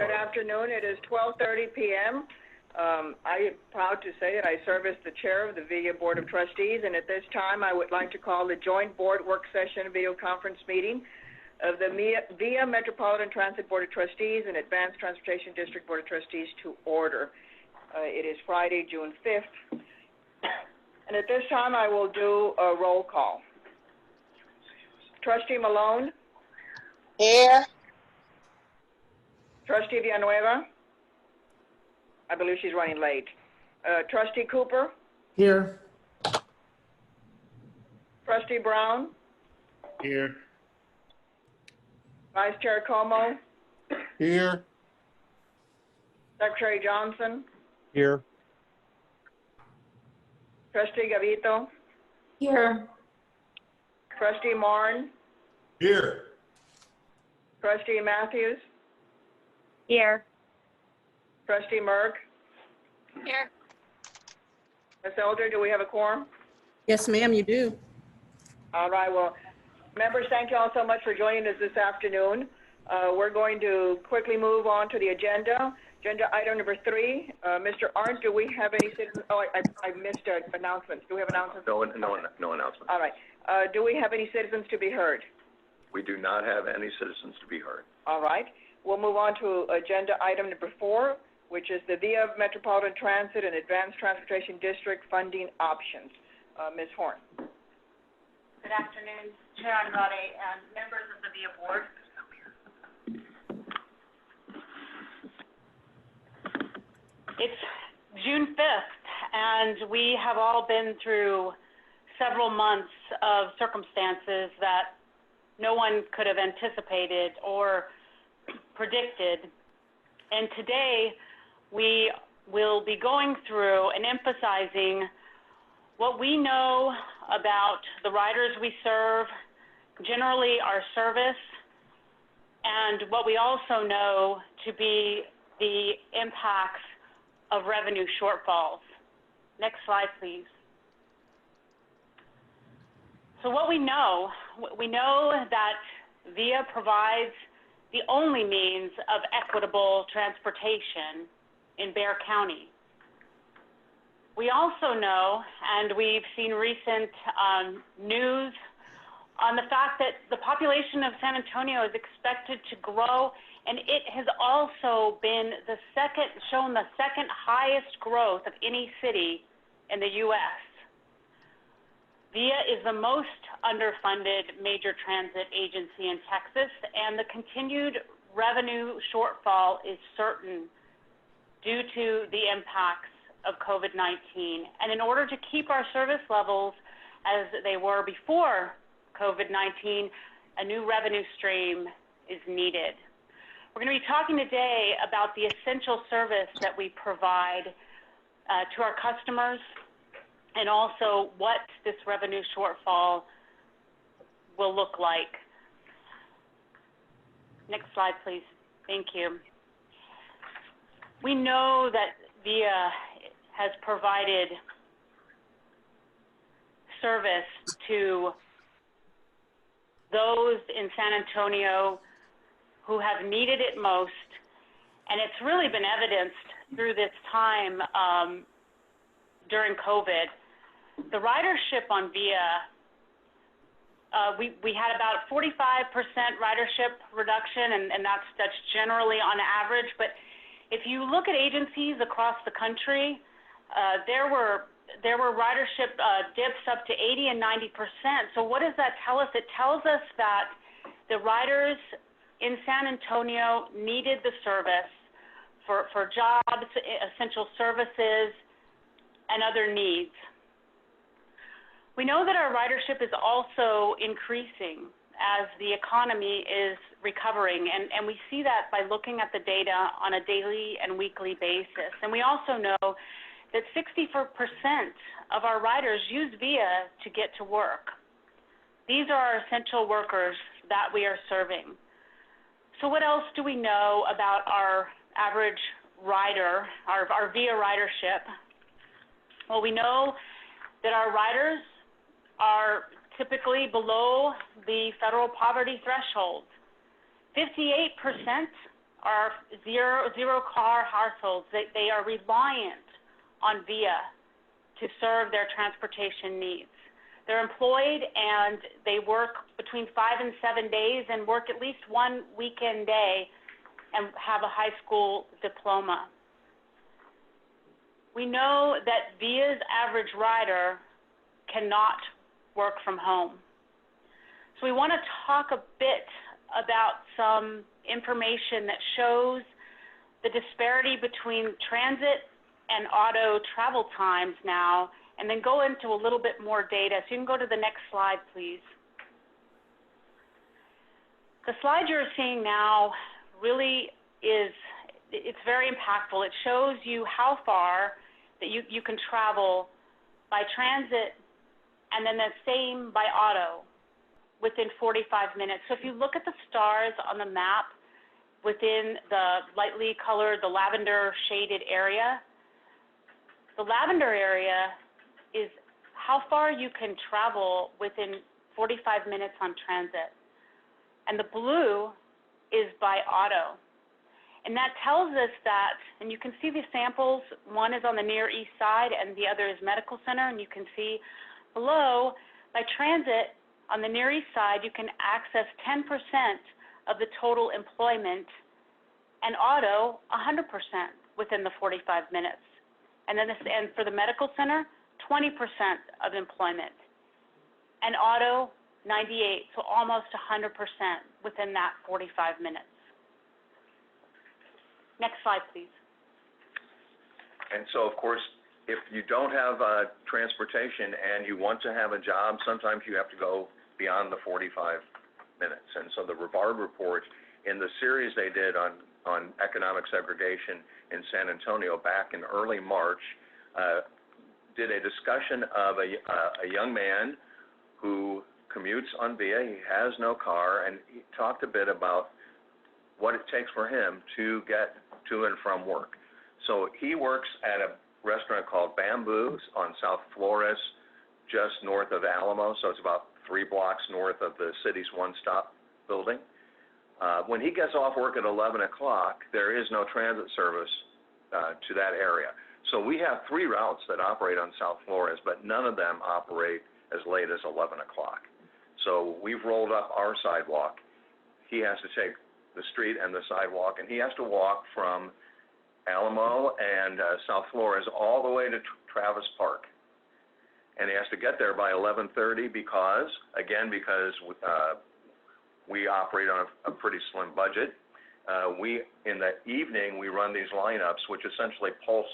Good afternoon. It is 12:30 p.m. I am proud to say that I serve as the chair of the VIA Board of Trustees, and at this time I would like to call the joint board work session video conference meeting of the VIA Metropolitan Transit Board of Trustees and Advanced Transportation District Board of Trustees to order. It is Friday, June 5th, and at this time I will do a roll call. Trustee Malone? Here. Trustee Villanueva? I believe she's running late. Trustee Cooper? Here. Trustee Brown? Here. Vice Chair Como? Here. Secretary Johnson? Here. Trustee Gavito? Here. Trustee Marn? Here. Trustee Matthews? Here. Trustee Merck? Here. Ms. Elder, do we have a quorum? Yes, ma'am, you do. All right, well, members, thank you all so much for joining us this afternoon. We're going to quickly move on to the agenda. Agenda item number 3. Mr. Arndt, do we have any citizens? Oh, I missed announcements. Do we have announcements? No announcements. All right. Do we have any citizens to be heard? We do not have any citizens to be heard. All right. We'll move on to agenda item number 4, which is the VIA Metropolitan Transit and Advanced Transportation District funding options. Ms. Horn. Good afternoon, Chair Andrade and members of the VIA Board. It's June 5th, and we have all been through several months of circumstances that no one could have anticipated or predicted. And today, we will be going through and emphasizing what we know about the riders we serve, generally our service, and what we also know to be the impacts of revenue shortfalls. Next slide, please. So what we know that VIA provides the only means of equitable transportation in Bexar County. We also know, and we've seen recent news on the fact that the population of San Antonio is expected to grow, and it has also been shown the second highest growth of any city in the U.S. VIA is the most underfunded major transit agency in Texas, and the continued revenue shortfall is certain due to the impacts of COVID-19. And in order to keep our service levels as they were before COVID-19, a new revenue stream is needed. We're going to be talking today about the essential service that we provide to our customers, and also what this revenue shortfall will look like. Next slide, please. Thank you. We know that VIA has provided service to those in San Antonio who have needed it most, and it's really been evidenced through this time during COVID. The ridership on VIA, we had about 45% ridership reduction, and that's generally on average. But if you look at agencies across the country, there were ridership dips up to 80 and 90%. So what does that tell us? It tells us that the riders in San Antonio needed the service for jobs, essential services, and other needs. We know that our ridership is also increasing as the economy is recovering, and we see that by looking at the data on a daily and weekly basis. And we also know that 64% of our riders use VIA to get to work. These are our essential workers that we are serving. So what else do we know about our average rider, our VIA ridership? Well, we know that our riders are typically below the federal poverty threshold. 58% are zero-car households. They are reliant on VIA to serve their transportation needs. They're employed and they work between 5 and 7 days and work at least one weekend day and have a high school diploma. We know that VIA's average rider cannot work from home. So we want to talk a bit about some information that shows the disparity between transit and auto travel times now, and then go into a little bit more data. So you can go to the next slide, please. The slide you're seeing now really it's very impactful. It shows you how far that you can travel by transit and then the same by auto within 45 minutes. So if you look at the stars on the map within the lightly colored, the lavender shaded area, the lavender area is how far you can travel within 45 minutes on transit. And the blue is by auto. And that tells us that, and you can see the samples, one is on the Near East Side and the other is Medical Center, and you can see below, by transit, on the Near East Side, you can access 10% of the total employment, and auto, 100% within the 45 minutes. And then and for the Medical Center, 20% of employment, and auto, 98, so almost 100% within that 45 minutes. Next slide, please. And so, of course, if you don't have transportation and you want to have a job, sometimes you have to go beyond the 45 minutes. And so the Rivard report, in the series they did on economic segregation in San Antonio back in early March, did a discussion of a young man who commutes on VIA. He has no car, and he talked a bit about what it takes for him to get to and from work. So he works at a restaurant called Bamboo on South Flores, just north of Alamo, so it's about 3 blocks north of the city's one-stop building. When he gets off work at 11 o'clock, there is no transit service to that area. So we have 3 routes that operate on South Flores, but none of them operate as late as 11 o'clock. So we've rolled up our sidewalk. He has to take the street and the sidewalk, and he has to walk from Alamo and South Flores all the way to Travis Park. And he has to get there by 11:30 because we operate on a pretty slim budget. In the evening, we run these lineups, which essentially pulse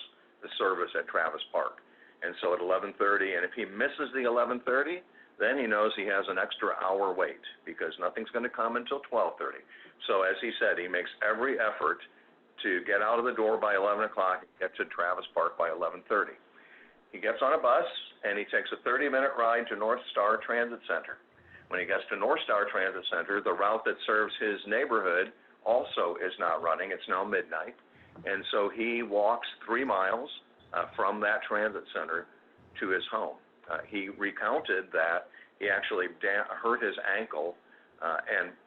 the service at Travis Park. And so at 11:30, and if he misses the 11:30, then he knows he has an extra hour wait because nothing's going to come until 12:30. So as he said, he makes every effort to get out of the door by 11 o'clock and get to Travis Park by 11:30. He gets on a bus and he takes a 30-minute ride to North Star Transit Center. When he gets to North Star Transit Center, the route that serves his neighborhood also is not running. It's now midnight. And so he walks 3 miles from that transit center to his home. He recounted that he actually hurt his ankle,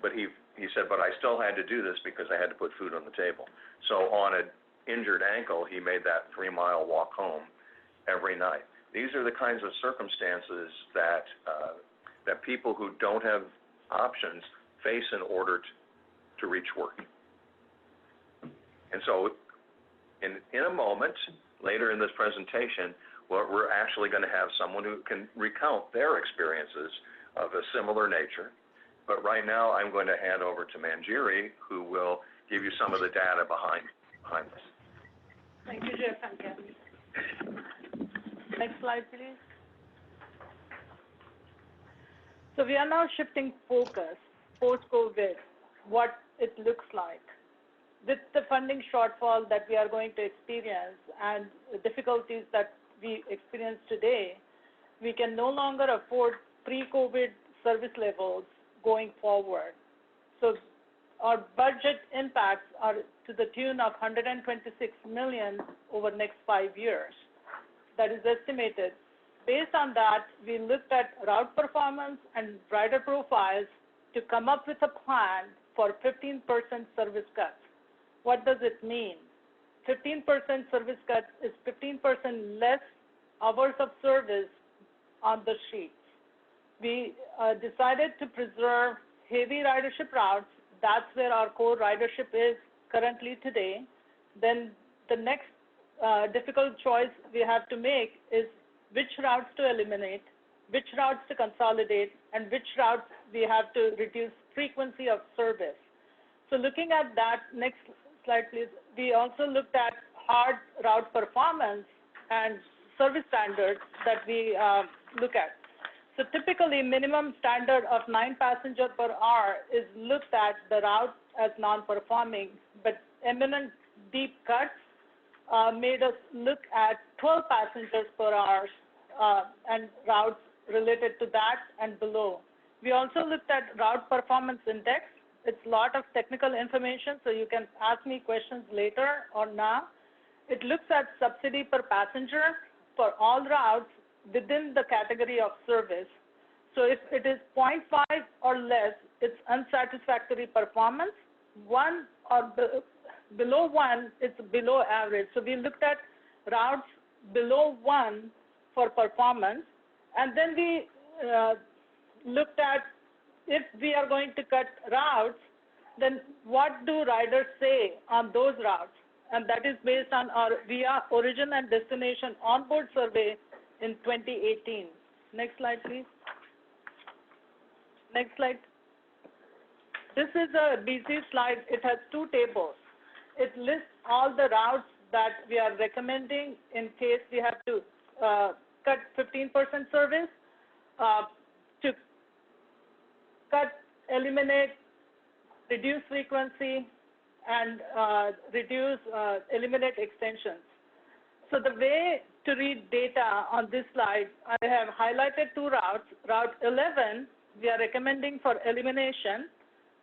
but he said, but I still had to do this because I had to put food on the table. So on an injured ankle, he made that 3-mile walk home every night. These are the kinds of circumstances that people who don't have options face in order to reach work. And so in a moment, later in this presentation, we're actually going to have someone who can recount their experiences of a similar nature. But right now, I'm going to hand over to Manjiri, who will give you some of the data behind this. Thank you, Jeff and Kathy. Next slide, please. So we are now shifting focus post-COVID, what it looks like. With the funding shortfall that we are going to experience and the difficulties that we experience today, we can no longer afford pre-COVID service levels going forward. So our budget impacts are to the tune of $126 million over the next 5 years. That is estimated. Based on that, we looked at route performance and rider profiles to come up with a plan for 15% service cuts. What does it mean? 15% service cut is 15% less hours of service on the sheets. We decided to preserve heavy ridership routes. That's where our core ridership is currently today. Then the next difficult choice we have to make is which routes to eliminate, which routes to consolidate, and which routes we have to reduce frequency of service. So looking at that, next slide please, we also looked at hard route performance and service standards that we look at. So typically minimum standard of 9 passengers per hour is looked at the route as non-performing, but eminent deep cuts made us look at 12 passengers per hour and routes related to that and below. We also looked at route performance index. It's a lot of technical information, so you can ask me questions later or now. It looks at subsidy per passenger for all routes within the category of service. So if it is 0.5 or less, it's unsatisfactory performance. 1 or below 1, it's below average. So we looked at routes below 1 for performance, and then we looked at if we are going to cut routes, then what do riders say on those routes? And that is based on our VIA origin and destination onboard survey in 2018. Next slide, please. Next slide. This is a busy slide. It has 2 tables. It lists all the routes that we are recommending in case we have to cut 15% service, to cut, eliminate, reduce frequency, and eliminate extensions. So the way to read data on this slide, I have highlighted 2 routes. Route 11, we are recommending for elimination.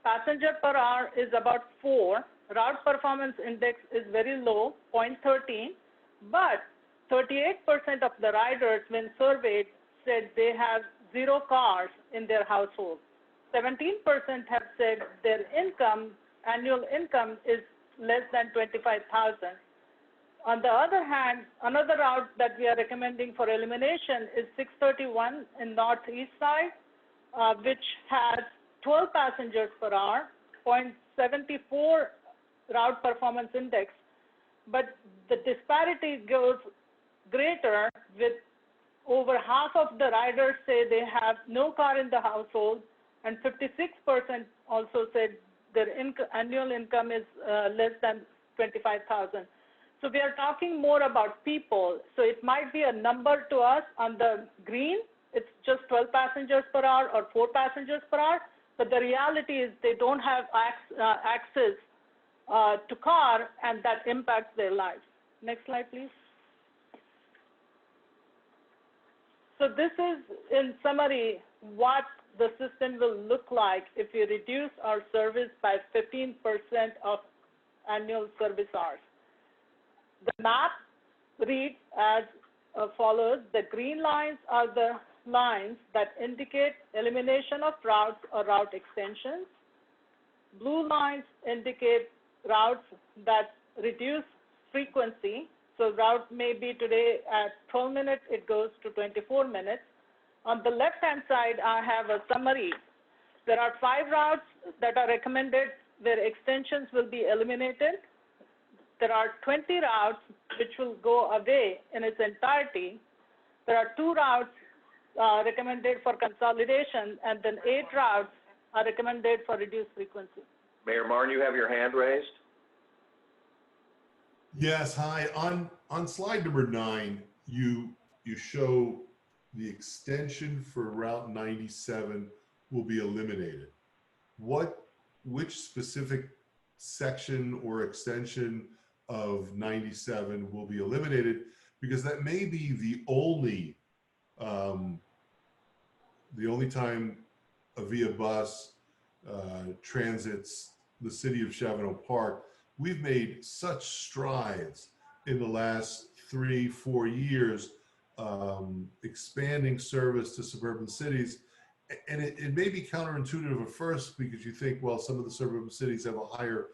Passenger per hour is about 4. Route performance index is very low, 0.13, but 38% of the riders, when surveyed, said they have 0 cars in their household. 17% have said their income, annual income, is less than $25,000. On the other hand, another route that we are recommending for elimination is 631 in Northeast Side, which has 12 passengers per hour, 0.74 route performance index, but the disparity goes greater with over half of the riders say they have no car in the household, and 56% also said their annual income is less than $25,000. So we are talking more about people. So it might be a number to us on the green, it's just 12 passengers per hour or 4 passengers per hour, but the reality is they don't have access to car, and that impacts their lives. Next slide, please. So this is, in summary, what the system will look like if we reduce our service by 15% of annual service hours. The map reads as follows. The green lines are the lines that indicate elimination of routes or route extensions. Blue lines indicate routes that reduce frequency. So route may be today at 12 minutes, it goes to 24 minutes. On the left-hand side, I have a summary. There are 5 routes that are recommended where extensions will be eliminated. There are 20 routes which will go away in its entirety. There are 2 routes recommended for consolidation, and then 8 routes are recommended for reduced frequency. Mayor Martin, you have your hand raised? Yes, hi. On slide number 9, you show the extension for Route 97 will be eliminated. Which specific section or extension of 97 will be eliminated? Because that may be the only time a VIA bus transits the city of Chavano Park. We've made such strides in the last 3-4 years, expanding service to suburban cities. And it may be counterintuitive at first because you think, well, some of the suburban cities have a higher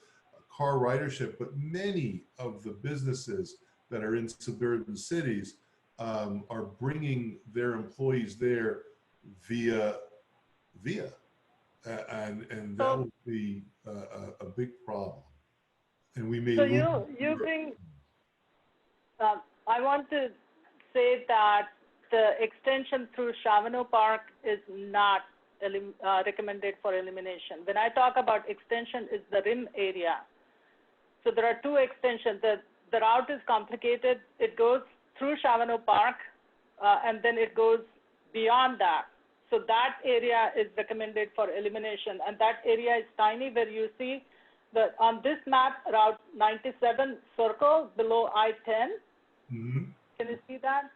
car ridership, but many of the businesses that are in suburban cities are bringing their employees there via, and that will be a big problem. And we may So lose. you bring, I want to say that the extension through Chavano Park is not recommended for elimination. When I talk about extension, it's the rim area. So there are two extensions. The route is complicated. It goes through Chavano Park, and then it goes beyond that. So that area is recommended for elimination, and that area is tiny, where you see that on this map, Route 97 circle below I-10. Mm-hmm. Can you see that?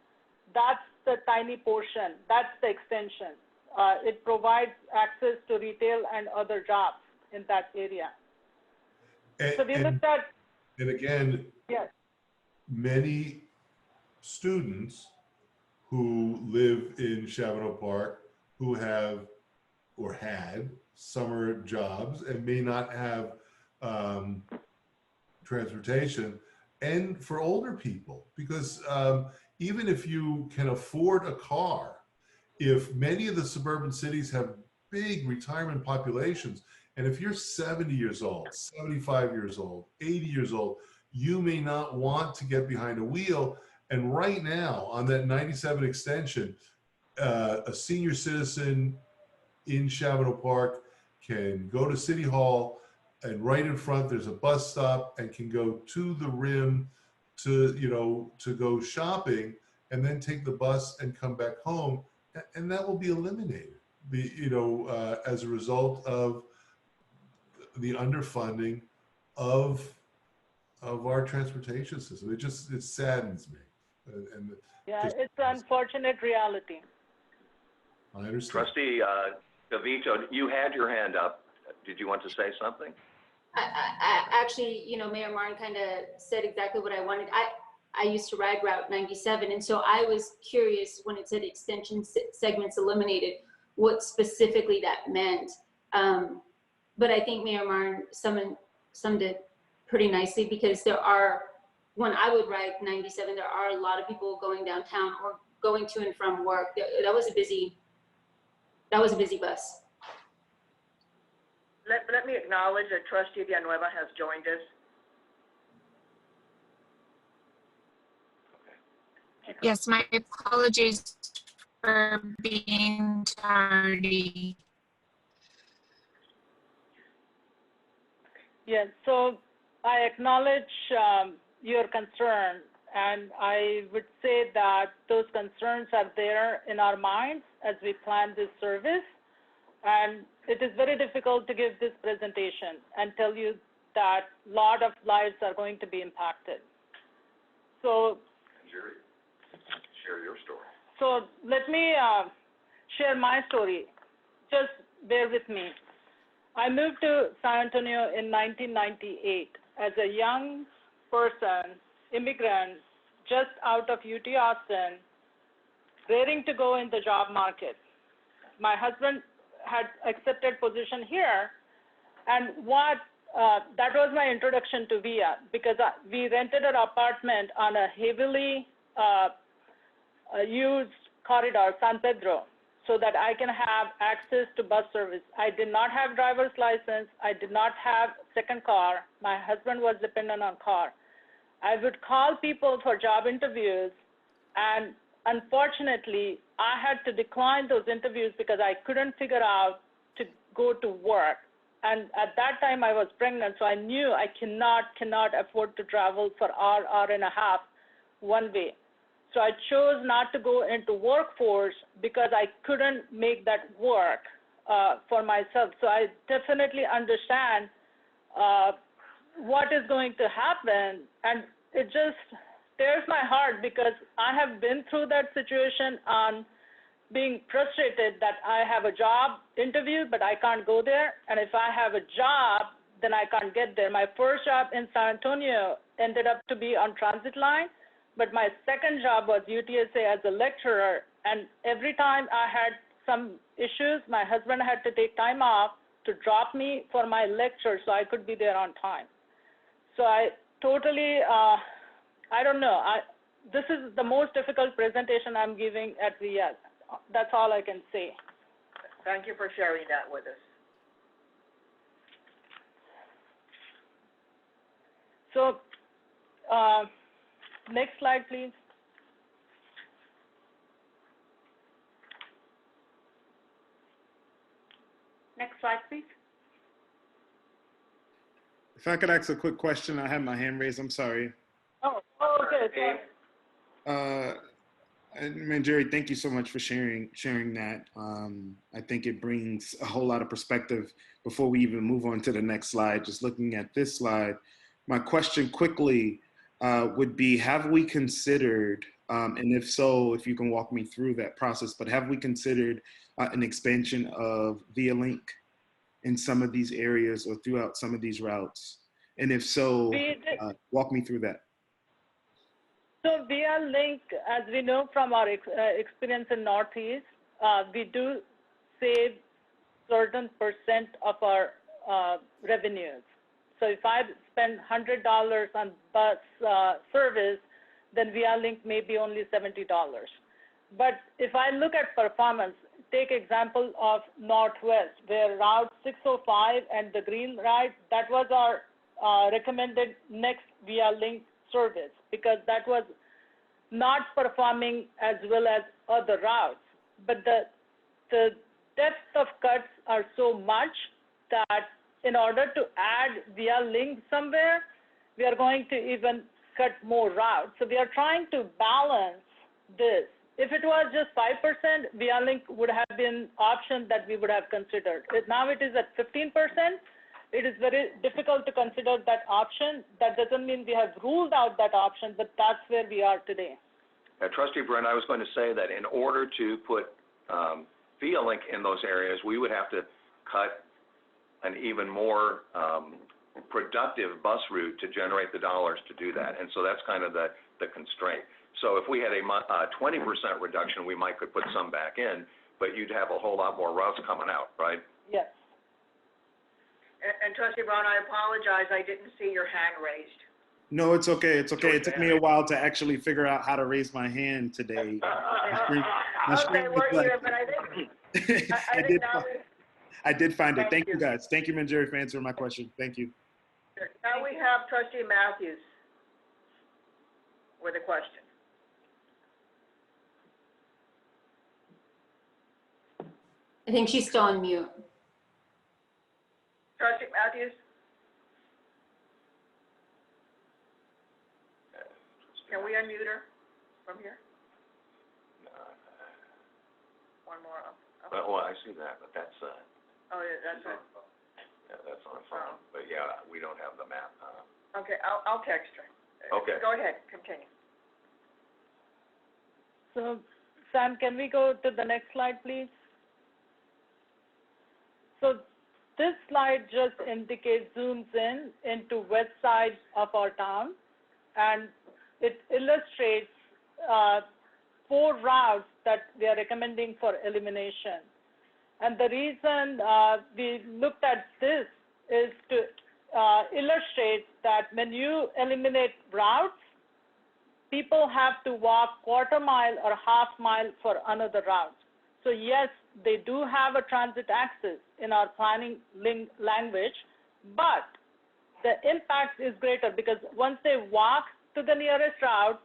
That's the tiny portion. That's the extension. It provides access to retail and other jobs in that area. So we looked at. And again, Yes. many students who live in Chavano Park who have or had summer jobs and may not have transportation, and for older people, because even if you can afford a car, if many of the suburban cities have big retirement populations, and if you're 70 years old, 75 years old, 80 years old, you may not want to get behind a wheel. And right now on that 97 extension, a senior citizen in Chavano Park can go to City Hall, and right in front there's a bus stop, and can go to the rim to go shopping, and then take the bus and come back home, and that will be eliminated. As a result of the underfunding of our transportation system. It saddens me. It's an unfortunate reality. I understand. Trustee DeVito, you had your hand up. Did you want to say something? I actually, Mayor Martin kind of said exactly what I wanted. I used to ride Route 97, and so I was curious when it said extension segments eliminated, what specifically that meant. But I think Mayor Martin summed it pretty nicely, because when I would ride 97, there are a lot of people going downtown or going to and from work. That was a busy bus. Let me acknowledge that Trustee Villanueva has joined us. Yes, my apologies for being tardy. Yes, so I acknowledge your concern, and I would say that those concerns are there in our minds as we plan this service. And it is very difficult to give this presentation and tell you that a lot of lives are going to be impacted. So, Share your story. So let me share my story. Just bear with me. I moved to San Antonio in 1998 as a young person, immigrant, just out of UT Austin, raring to go in the job market. My husband had accepted position here, and that was my introduction to VIA, because we rented an apartment on a heavily used corridor, San Pedro, so that I can have access to bus service. I did not have driver's license. I did not have second car. My husband was dependent on car. I would call people for job interviews, and unfortunately, I had to decline those interviews because I couldn't figure out to go to work. And at that time, I was pregnant, so I knew I cannot afford to travel for hour and a half one way. So I chose not to go into workforce because I couldn't make that work for myself. So I definitely understand what is going to happen, and it just tears my heart, because I have been through that situation on being frustrated that I have a job interview, but I can't go there. And if I have a job, then I can't get there. My first job in San Antonio ended up to be on transit line, but my second job was UTSA as a lecturer. And every time I had some issues, my husband had to take time off to drop me for my lecture so I could be there on time. So I totally, I don't know. This is the most difficult presentation I'm giving at VS. That's all I can say. Thank you for sharing that with us. So, next slide, please. Next slide, please. If I could ask a quick question, I have my hand raised. I'm sorry. Oh, okay. Manjari, thank you so much for sharing that. I think it brings a whole lot of perspective before we even move on to the next slide. Just looking at this slide, my question quickly would be, have we considered, and if so, if you can walk me through that process, but have we considered an expansion of VIA Link in some of these areas or throughout some of these routes? And if so, walk me through that. So VIA Link, as we know from our experience in Northeast, we do save certain percent of our revenues. So if I spend $100 on bus service, then VIA Link may be only $70. But if I look at performance, take example of Northwest, where Route 605 and the Green Ride, that was our recommended next VIA Link service, because that was not performing as well as other routes. But the depth of cuts are so much that in order to add VIA Link somewhere, we are going to even cut more routes. So we are trying to balance this. If it was just 5%, VIA Link would have been option that we would have considered. Now it is at 15%. It is very difficult to consider that option. That doesn't mean we have ruled out that option, but that's where we are today. Trustee Brent, I was going to say that in order to put VIA Link in those areas, we would have to cut an even more productive bus route to generate the dollars to do that. And so that's kind of the constraint. So if we had a 20% reduction, we might could put some back in, but you'd have a whole lot more routes coming out, right? Yes. And Trustee Brown, I apologize, I didn't see your hand raised. No, it's okay. It's okay. It took me a while to actually figure out how to raise my hand today. Okay, we're here, but I think, I did find it. Thank you, guys. Thank you, Manjari, for answering my question. Thank you. Now we have Trustee Matthews with a question. I think she's still on mute. Trustee Matthews? Can we unmute her from here? One more up. Well, I see that, but that's Oh, yeah, that's right. yeah, that's on the phone. But yeah, we don't have the map. Okay, I'll text her. Okay. Go ahead, continue. So, Sam, can we go to the next slide, please? So this slide just indicates, zooms in into west side of our town, and it illustrates 4 routes that we are recommending for elimination. And the reason we looked at this is to illustrate that when you eliminate routes, people have to walk quarter mile or half mile for another route. So yes, they do have a transit access in our planning language, but the impact is greater because once they walk to the nearest route,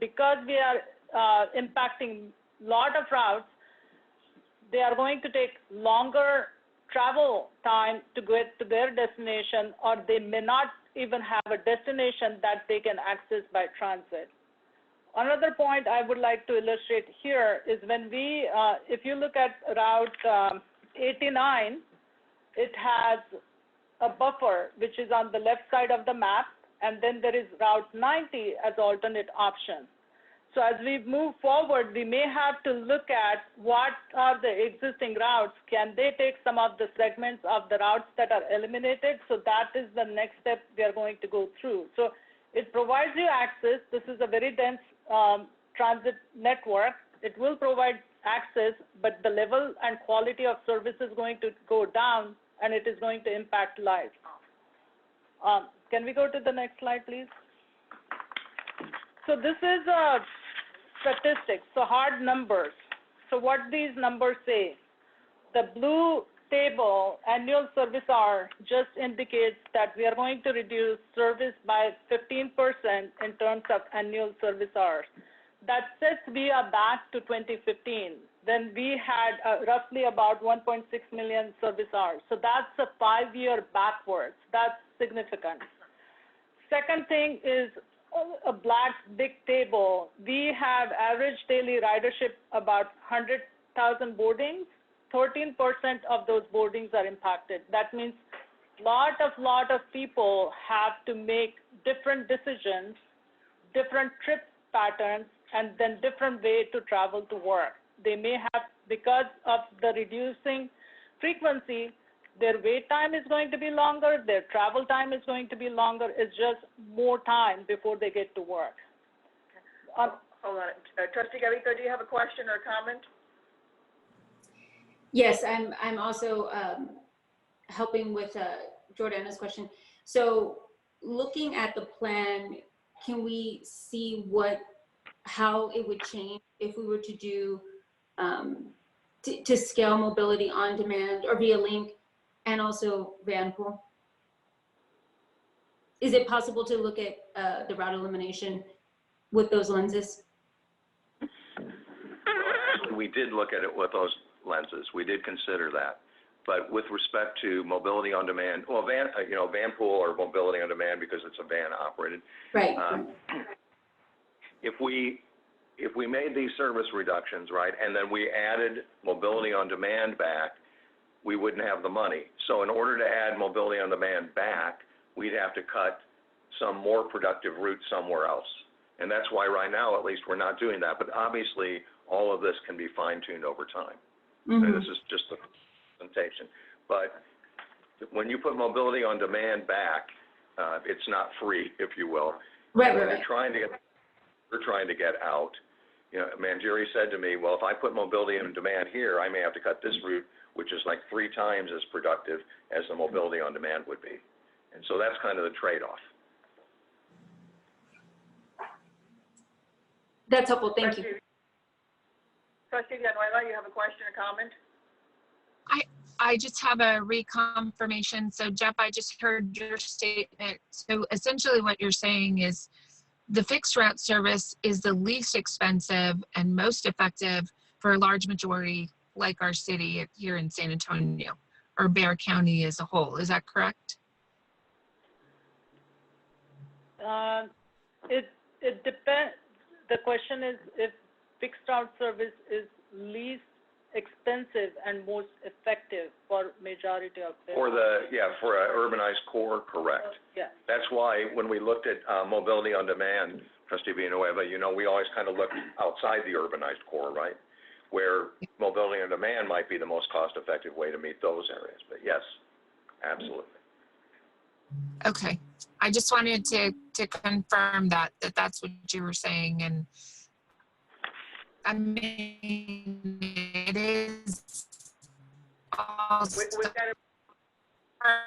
because we are impacting lot of routes, they are going to take longer travel time to get to their destination, or they may not even have a destination that they can access by transit. Another point I would like to illustrate here is when we, if you look at Route 89, it has a buffer which is on the left side of the map, and then there is Route 90 as alternate option. So as we move forward, we may have to look at what are the existing routes. Can they take some of the segments of the routes that are eliminated? So that is the next step we are going to go through. So it provides you access. This is a very dense transit network. It will provide access, but the level and quality of service is going to go down, and it is going to impact lives. Can we go to the next slide, please? So this is a statistics, so hard numbers. So what these numbers say, the blue table, annual service hour, just indicates that we are going to reduce service by 15% in terms of annual service hours. That says we are back to 2015. Then we had roughly about 1.6 million service hours. So that's a 5-year backwards. That's significant. Second thing is a black big table. We have average daily ridership about 100,000 boardings. 13% of those boardings are impacted. That means lot of people have to make different decisions, different trip patterns, and then different way to travel to work. They may have, because of the reducing frequency, their wait time is going to be longer, their travel time is going to be longer. It's just more time before they get to work. Hold on. Trustee Garrido, do you have a question or a comment? Yes, I'm also helping with Jordana's question. So looking at the plan, can we see how it would change if we were to do to scale mobility on demand or via link and also Vanpool? Is it possible to look at the route elimination with those lenses? We did look at it with those lenses. We did consider that. But with respect to mobility on demand, well, Vanpool or mobility on demand because it's a van operated. Right. If we made these service reductions, right, and then we added mobility on demand back, we wouldn't have the money. So in order to add mobility on demand back, we'd have to cut some more productive routes somewhere else. And that's why right now, at least, we're not doing that. But obviously, all of this can be fine-tuned over time. Mm-hmm. This is just a presentation. But when you put mobility on demand back, it's not free, if you will. Right. We're trying to get out. You know, Manjeri said to me, well, if I put mobility on demand here, I may have to cut this route, which is like 3 times as productive as the mobility on demand would be. And so that's kind of the trade-off. That's helpful. Thank you. Trustee Villanueva, you have a question or comment? I just have a reconfirmation. So Jeff, I just heard your statement. So essentially what you're saying is the fixed route service is the least expensive and most effective for a large majority like our city here in San Antonio or Bexar County as a whole. Is that correct? It depends. The question is if fixed route service is least expensive and most effective for majority of them. For an urbanized core, correct. Yeah. That's why when we looked at mobility on demand, Trustee Villanueva, you know, we always kind of look outside the urbanized core, right? Where mobility on demand might be the most cost-effective way to meet those areas. But yes, absolutely. Okay. I just wanted to confirm that's what you were saying. And I mean, it is also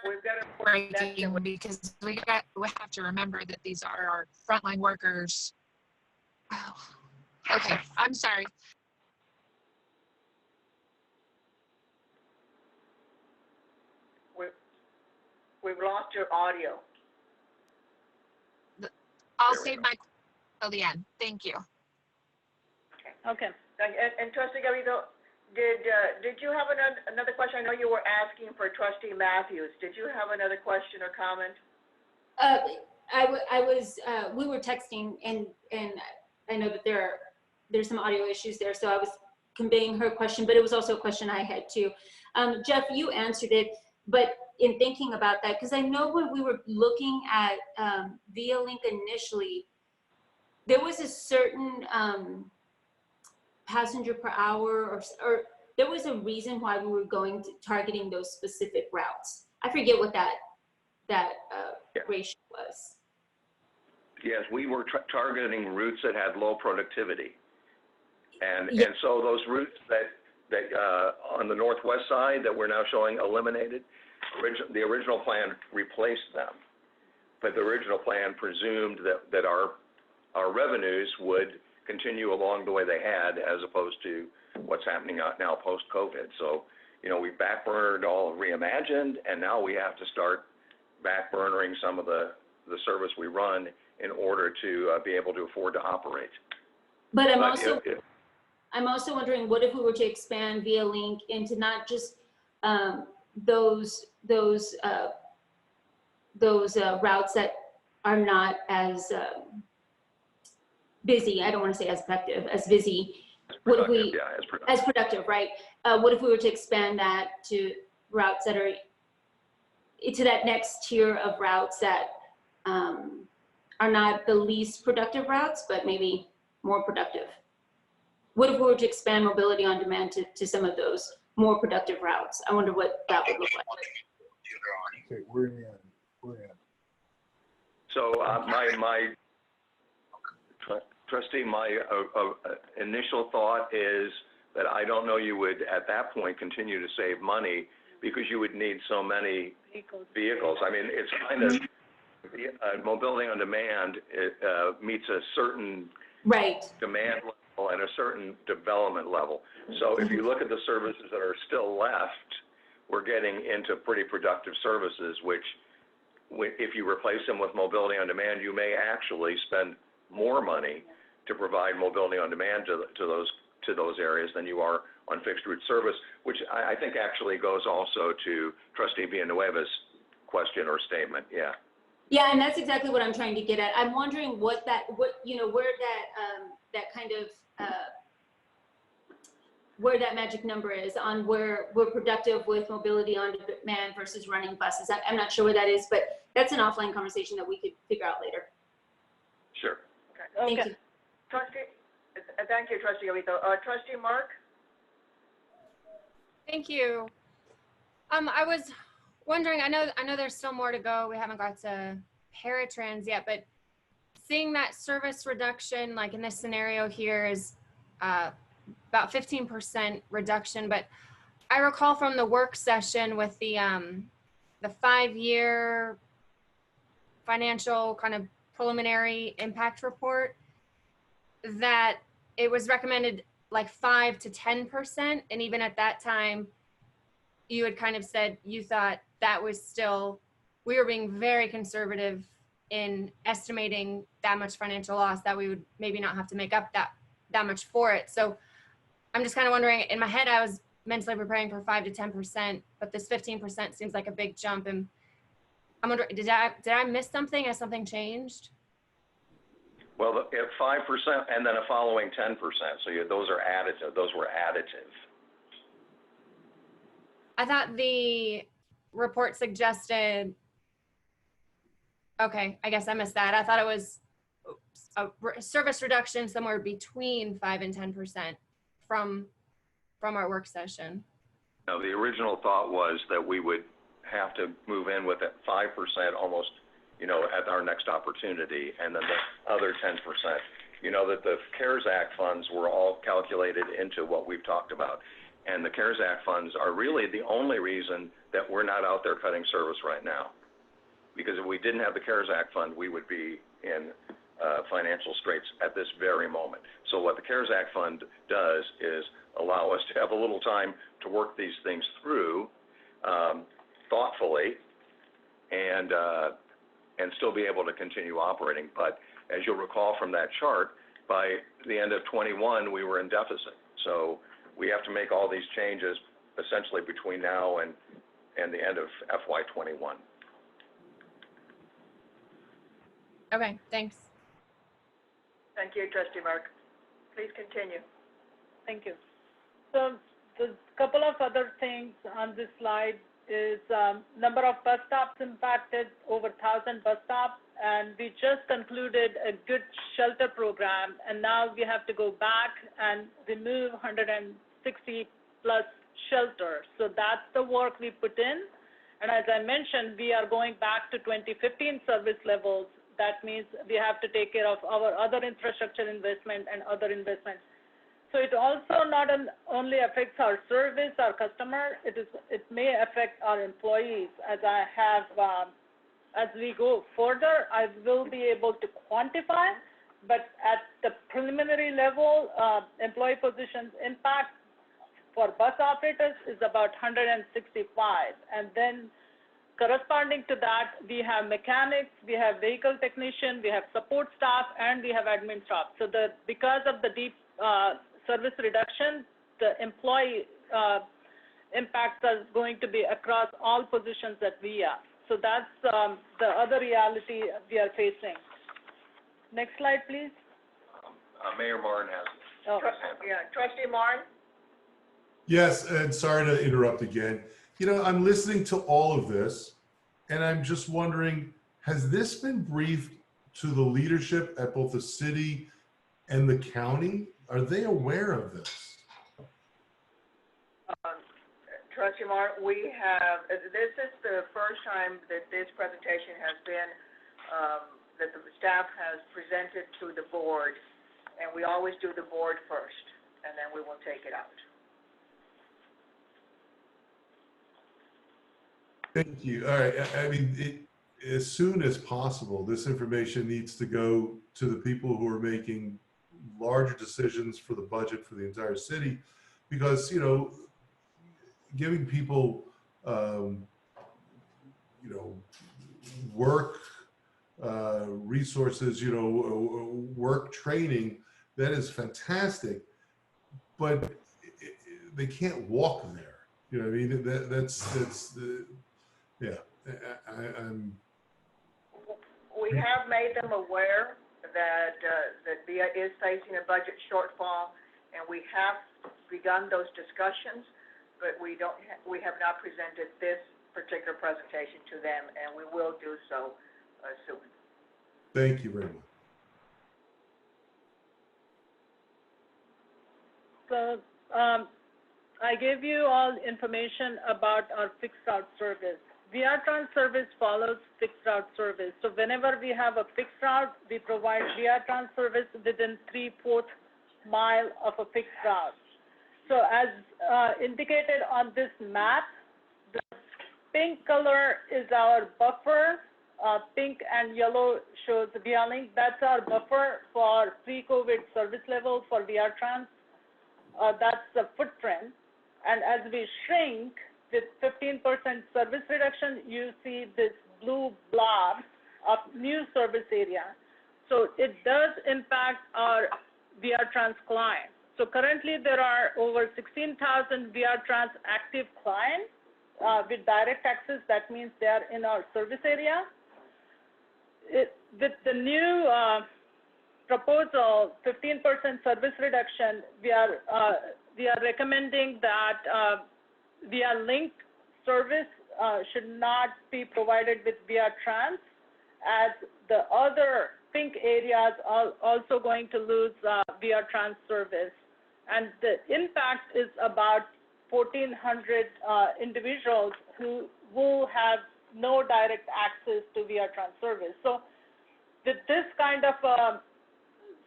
We've got a breaking because we have to remember that these are our frontline workers. Oh, okay, I'm sorry. We've lost your audio. I'll save my till the end. Thank you. Okay. And Trustee Garrido, did you have another question? I know you were asking for Trustee Matthews. Did you have another question or comment? We were texting and I know that there's some audio issues there, so I was conveying her question, but it was also a question I had too. Jeff, you answered it, but in thinking about that, because I know when we were looking at Via Link initially, there was a certain passenger per hour or there was a reason why we were targeting those specific routes. I forget what that ratio was. Yes, we were targeting routes that had low productivity. And so those routes that on the northwest side that we're now showing eliminated, the original plan replaced them. but the original plan presumed that our revenues would continue along the way they had, as opposed to what's happening now post-COVID. So, you know, we backburned all of Reimagined, and now we have to start backburnering some of the service we run in order to be able to afford to operate. But I'm also wondering, what if we were to expand Via Link into not just those routes that are not as busy. I don't want to say as effective, as busy. What if we, as productive, right? What if we were to expand that to routes that are, to that next tier of routes that are not the least productive routes, but maybe more productive? What if we were to expand mobility on demand to some of those more productive routes? I wonder what that would look like. Okay, we're in. So Trustee, my initial thought is that I don't know you would at that point continue to save money, because you would need so many vehicles. I mean, it's kind of mobility on demand. It meets a certain demand level and a certain development level. So if you look at the services that are still left, we're getting into pretty productive services, which if you replace them with mobility on demand, you may actually spend more money to provide mobility on demand to those areas than you are on fixed route service, which I think actually goes also to Trustee Villanueva's question or statement. Yeah. Yeah, and that's exactly what I'm trying to get at. I'm wondering where that kind of where that magic number is on where we're productive with mobility on demand versus running buses. I'm not sure where that is, but that's an offline conversation that we could figure out later. Sure. Okay. Thank you. Thank you, Trustee Alito. Trustee Mark? Thank you. I was wondering, I know there's still more to go. We haven't got to Paratrans yet, but seeing that service reduction, like in this scenario here, is about 15% reduction. But I recall from the work session with the 5-year financial kind of preliminary impact report that it was recommended like 5 to 10%. And even at that time, you had kind of said you thought that was still, we were being very conservative in estimating that much financial loss, that we would maybe not have to make up that much for it. So I'm just kind of wondering, in my head, I was mentally preparing for 5 to 10%, but this 15% seems like a big jump. And I'm wondering, did I miss something? Has something changed? Well, at 5% and then a following 10%. So those are additive. Those were additive. I thought the report suggested, okay, I guess I missed that. I thought it was a service reduction somewhere between 5 and 10% from our work session. No, the original thought was that we would have to move in with it 5% almost, at our next opportunity, and then the other 10%. You know that the CARES Act funds were all calculated into what we've talked about. And the CARES Act funds are really the only reason that we're not out there cutting service right now. Because if we didn't have the CARES Act fund, we would be in financial straits at this very moment. So what the CARES Act fund does is allow us to have a little time to work these things through thoughtfully and still be able to continue operating. But as you'll recall from that chart, by the end of 21, we were in deficit. So we have to make all these changes essentially between now and the end of FY21. Okay, thanks. Thank you, Trustee Mark. Please continue. Thank you. So the couple of other things on this slide is number of bus stops impacted, over 1,000 bus stops, and we just concluded a good shelter program, and now we have to go back and remove 160 plus shelters. So that's the work we put in, and as I mentioned, we are going back to 2015 service levels. That means we have to take care of our other infrastructure investment and other investments. So it also not only affects our service, our customer, it may affect our employees, as I have as we go further, I will be able to quantify, but at the preliminary level, employee positions impact for bus operators is about 165. And then corresponding to that, we have mechanics, we have vehicle technician, we have support staff, and we have admin staff. So because of the deep service reduction, the employee impacts are going to be across all positions that we have. So that's the other reality we are facing. Next slide, please. Mayor Martin has. Oh. Yeah, Trustee Martin? Yes, and sorry to interrupt again. You know, I'm listening to all of this, and I'm just wondering, has this been briefed to the leadership at both the city and the county? Are they aware of this? Trustee Martin, we have, this is the first time that this presentation has been, that the staff has presented to the board, and we always do the board first, and then we will take it out. Thank you. All right. I mean, as soon as possible, this information needs to go to the people who are making larger decisions for the budget for the entire city, because, you know, giving people, you know, work resources, you know, work training, that is fantastic, but they can't walk there. You know what I mean? That's the, yeah. I'm. We have made them aware that that VIA is facing a budget shortfall, and we have begun those discussions, but we have not presented this particular presentation to them, and we will do so soon. Thank you very much. So I gave you all information about our fixed route service. ViaTrans service follows fixed route service. So whenever we have a fixed route, we provide ViaTrans service within 3/4 mile of a fixed route. So as indicated on this map, the pink color is our buffer. Pink and yellow shows the ViaLink. That's our buffer for pre-COVID service level for ViaTrans. That's the footprint. And as we shrink with 15% service reduction, you see this blue blob of new service area. So it does impact our ViaTrans clients. So currently there are over 16,000 ViaTrans active clients with direct access. That means they are in our service area. With the new proposal, 15% service reduction, we are recommending that ViaLink service should not be provided with ViaTrans, as the other pink areas are also going to lose ViaTrans service. And the impact is about 1,400 individuals who will have no direct access to ViaTrans service. So with this kind of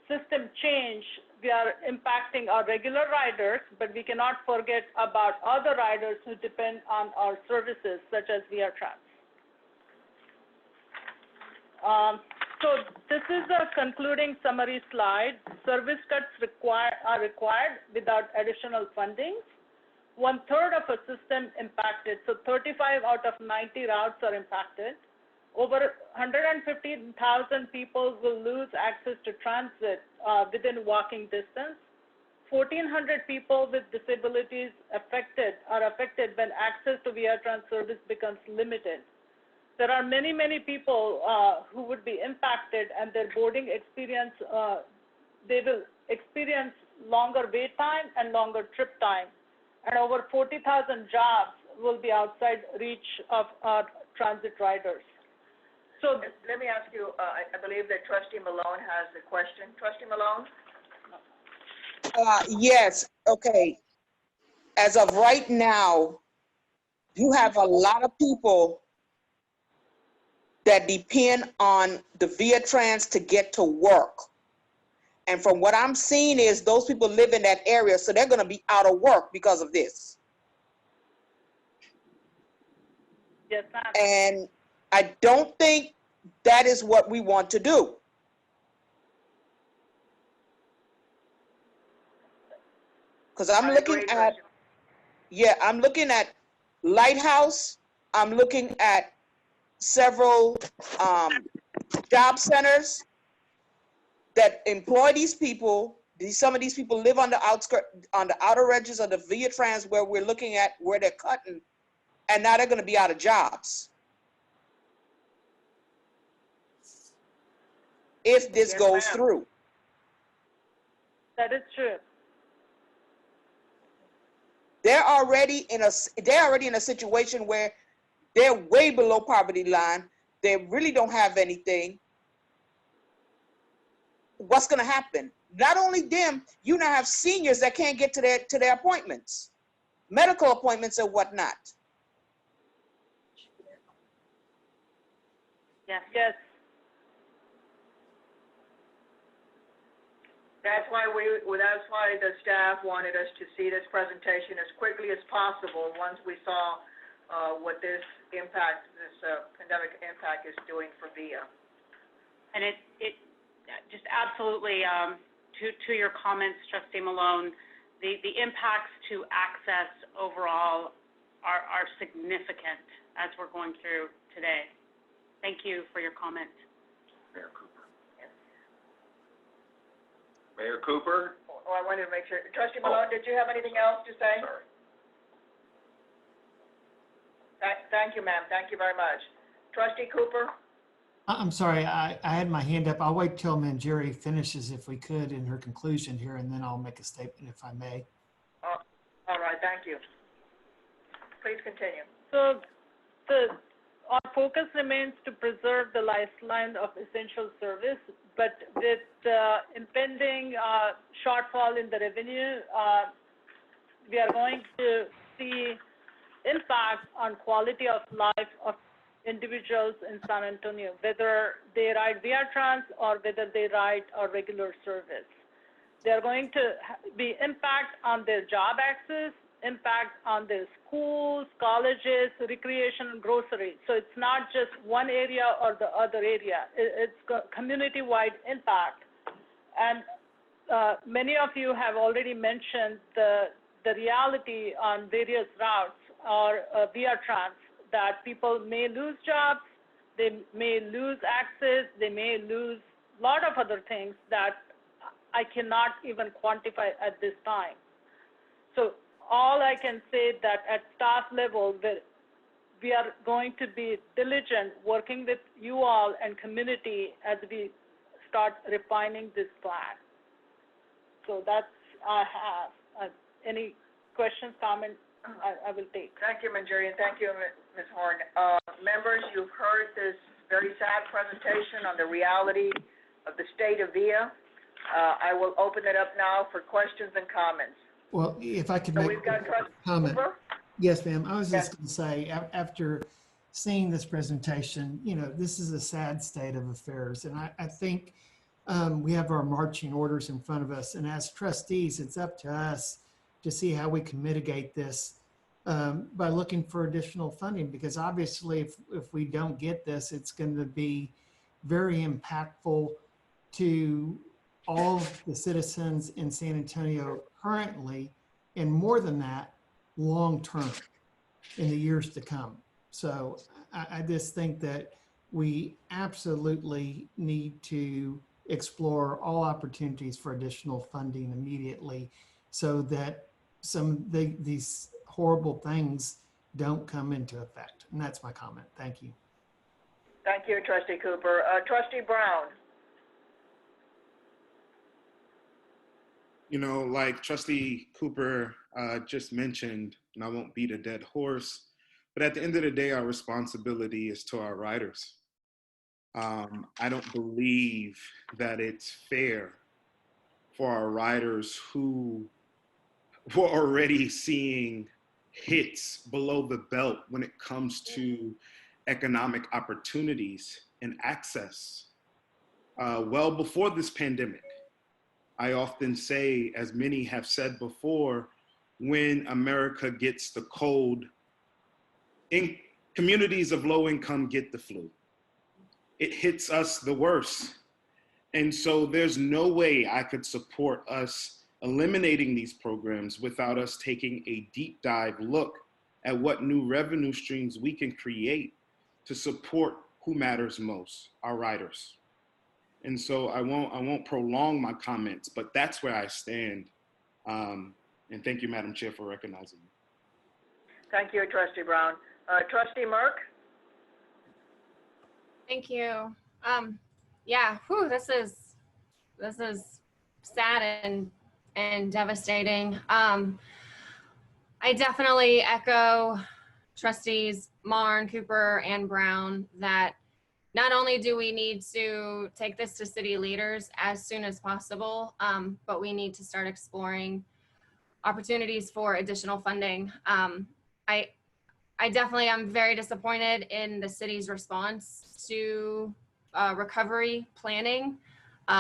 system change, we are impacting our regular riders, but we cannot forget about other riders who depend on our services, such as ViaTrans. So this is a concluding summary slide. Service cuts are required without additional funding. 1/3 of a system impacted, so 35 out of 90 routes are impacted. Over 115,000 people will lose access to transit within walking distance. 1,400 people with disabilities are affected when access to ViaTrans service becomes limited. There are many, many people who would be impacted, and their boarding experience, they will experience longer wait time and longer trip time. And over 40,000 jobs will be outside reach of our transit riders. So let me ask you, I believe that Trustee Malone has a question. Trustee Malone? Yes, okay. As of right now, you have a lot of people that depend on the ViaTrans to get to work. And from what I'm seeing is those people live in that area, so they're going to be out of work because of this. Yes, ma'am. And I don't think that is what we want to do. Because I'm looking at, I'm looking at Lighthouse. I'm looking at several job centers that employ these people. Some of these people live on the outskirts, on the outer edges of the Via Trans, where we're looking at where they're cutting, and now they're going to be out of jobs if this goes through. That is true. They're already in a situation where they're way below poverty line. They really don't have anything. What's going to happen? Not only them, you now have seniors that can't get to their appointments, medical appointments and whatnot. Yes. Yes. That's why the staff wanted us to see this presentation as quickly as possible once we saw what this pandemic impact is doing for VIA. And it just absolutely, to your comments, Trustee Malone, the impacts to access overall are significant as we're going through today. Thank you for your comment. Mayor Cooper. Mayor Cooper? Oh, I wanted to make sure. Trustee Malone, did you have anything else to say? Sorry. Thank you, ma'am. Thank you very much. Trustee Cooper? I'm sorry, I had my hand up. I'll wait till Manjeri finishes, if we could, in her conclusion here, and then I'll make a statement if I may. All right, thank you. Please continue. So our focus remains to preserve the lifeline of essential service, but with impending shortfall in the revenue, we are going to see impact on quality of life of individuals in San Antonio, whether they ride Via Trans or whether they ride a regular service. They're going to be impact on their job access, impact on their schools, colleges, recreation, and grocery. So it's not just one area or the other area. It's community-wide impact. And many of you have already mentioned the reality on various routes or Via Trans, that people may lose jobs, they may lose access, they may lose a lot of other things that I cannot even quantify at this time. So all I can say that at staff level, we are going to be diligent working with you all and community as we start refining this plan. So that's I have. Any questions, comments? I will take. Thank you, Manjeri, and thank you, Ms. Horn. Members, you've heard this very sad presentation on the reality of the state of VIA. I will open it up now for questions and comments. Well, if I could So make we've got a comment. Yes, ma'am. I was just going to say, after seeing this presentation, this is a sad state of affairs. And I think we have our marching orders in front of us. And as trustees, it's up to us to see how we can mitigate this by looking for additional funding, because obviously if we don't get this, it's going to be very impactful to all the citizens in San Antonio currently, and more than that, long term in the years to come. So I just think that we absolutely need to explore all opportunities for additional funding immediately, so that these horrible things don't come into effect. And that's my comment. Thank you. Thank you, Trustee Cooper. Trustee Brown. Like Trustee Cooper just mentioned, and I won't beat a dead horse, but at the end of the day, our responsibility is to our riders. I don't believe that it's fair for our riders who were already seeing hits below the belt when it comes to economic opportunities and access. Well before this pandemic, I often say, as many have said before, when America gets the cold communities of low income get the flu. It hits us the worst. And so there's no way I could support us eliminating these programs without us taking a deep dive look at what new revenue streams we can create to support who matters most, our riders. And so I won't prolong my comments, but that's where I stand. And thank you, Madam Chair, for recognizing me. Thank you, Trustee Brown. Trustee Merck? Thank you. Yeah, whew, this is sad and devastating. I definitely echo Trustees Marn, Cooper, and Brown that not only do we need to take this to city leaders as soon as possible, but we need to start exploring opportunities for additional funding. I definitely am very disappointed in the city's response to recovery planning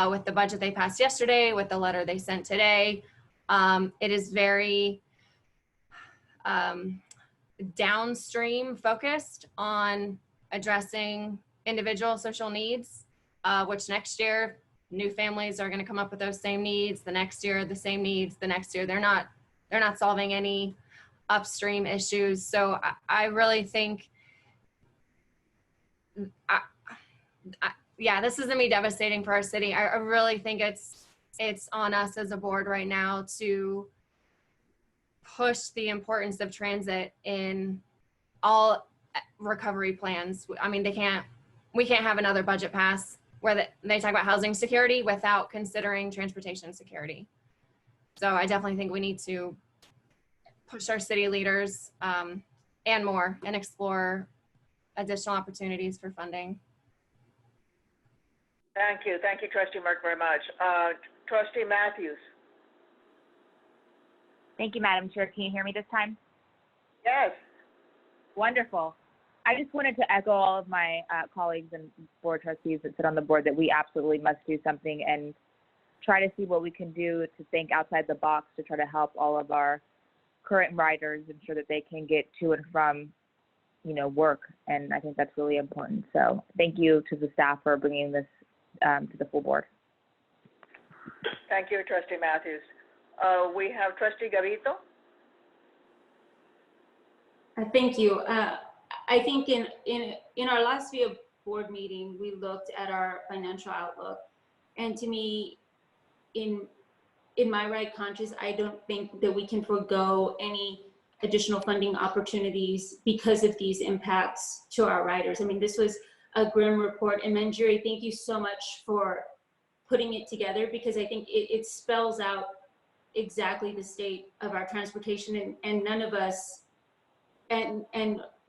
with the budget they passed yesterday, with the letter they sent today. It is very downstream focused on addressing individual social needs, which next year new families are going to come up with those same needs. The next year, the same needs. The next year, they're not solving any upstream issues. So I really think, yeah, this is gonna be devastating for our city. I really think it's on us as a board right now to push the importance of transit in all recovery plans. I mean, we can't have another budget pass where they talk about housing security without considering transportation security. So I definitely think we need to push our city leaders and more and explore additional opportunities for funding. Thank you, Trustee Merck, very much. Trustee Matthews? Thank you, Madam Chair. Can you hear me this time? Yes. Wonderful. I just wanted to echo all of my colleagues and board trustees that sit on the board that we absolutely must do something and try to see what we can do to think outside the box to try to help all of our current riders ensure that they can get to and from, work. And I think that's really important. So thank you to the staff for bringing this to the full board. Thank you, Trustee Matthews. We have Trustee Garrido. Thank you. I think in our last VIA board meeting, we looked at our financial outlook, and to me, in my right conscience, I don't think that we can forego any additional funding opportunities because of these impacts to our riders. I mean, this was a grim report, and Manjeri, thank you so much for putting it together, because I think it spells out exactly the state of our transportation, and none of us, and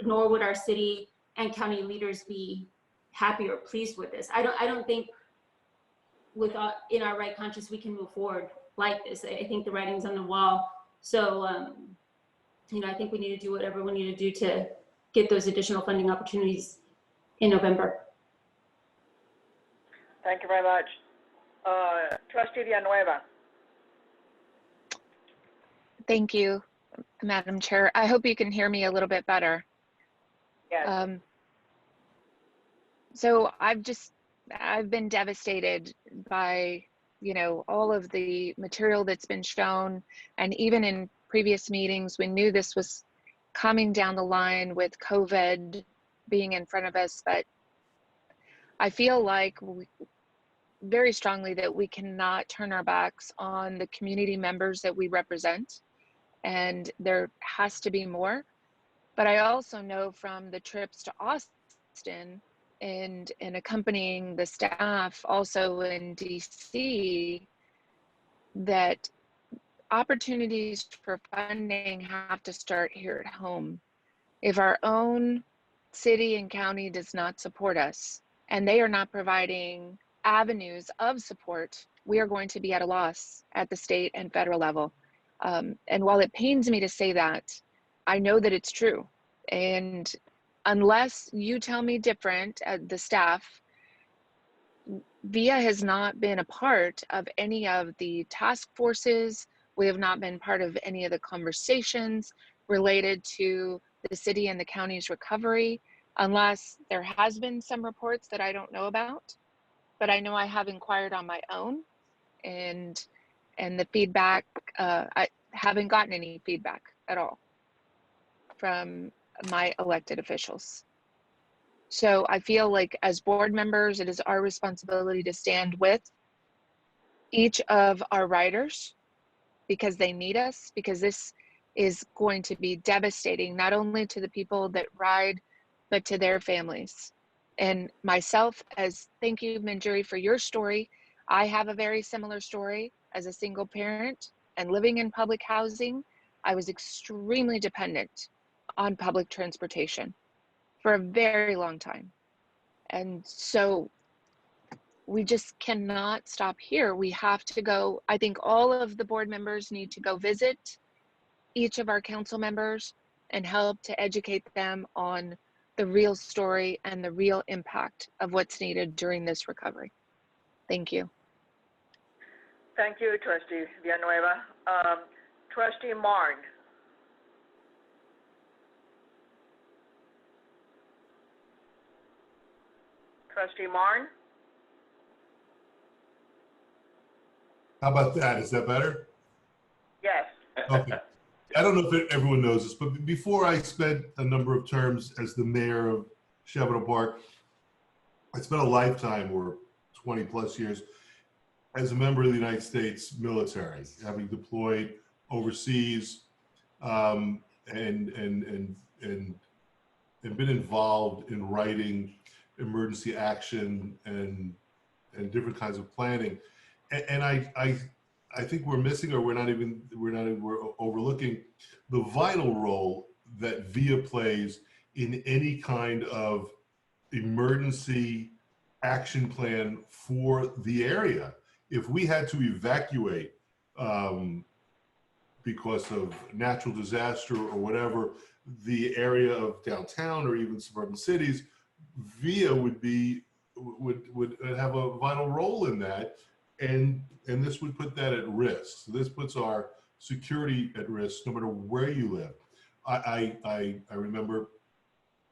nor would our city and county leaders be happy or pleased with this. I don't think in our right conscience we can move forward like this. I think the writing's on the wall. So I think we need to do whatever we need to do to get those additional funding opportunities in November. Thank you very much. Trustee Villanueva. Thank you, Madam Chair. I hope you can hear me a little bit better. Yes. So I've been devastated by, all of the material that's been shown. And even in previous meetings, we knew this was coming down the line with COVID being in front of us. But I feel like very strongly that we cannot turn our backs on the community members that we represent. And there has to be more. But I also know from the trips to Austin and accompanying the staff also in DC that opportunities for funding have to start here at home. If our own city and county does not support us and they are not providing avenues of support, we are going to be at a loss at the state and federal level. And while it pains me to say that, I know that it's true. And unless you tell me different, the staff, VIA has not been a part of any of the task forces. We have not been part of any of the conversations related to the city and the county's recovery, unless there has been some reports that I don't know about. But I know I have inquired on my own, and the feedback, I haven't gotten any feedback at all from my elected officials. So I feel like as board members, it is our responsibility to stand with each of our riders because they need us, because this is going to be devastating, not only to the people that ride, but to their families. And myself, as thank you, Manjuri, for your story. I have a very similar story as a single parent and living in public housing. I was extremely dependent on public transportation for a very long time. And so we just cannot stop here. We have to go. I think all of the board members need to go visit each of our council members and help to educate them on the real story and the real impact of what's needed during this recovery. Thank you. Thank you, Trustee Villanueva. Trustee Marn. Trustee Marn? How about that? Is that better? Yes. Okay. I don't know if everyone knows this, but before I spent a number of terms as the mayor of Chevato Park, I spent a lifetime, or 20 plus years, as a member of the United States military, having deployed overseas, and been involved in writing emergency action and different kinds of planning. And I think we're missing, or we're overlooking the vital role that VIA plays in any kind of emergency action plan for the area. If we had to evacuate because of natural disaster or whatever, the area of downtown or even suburban cities, VIA would have a vital role in that, and this would put that at risk. So this puts our security at risk, no matter where you live. I remember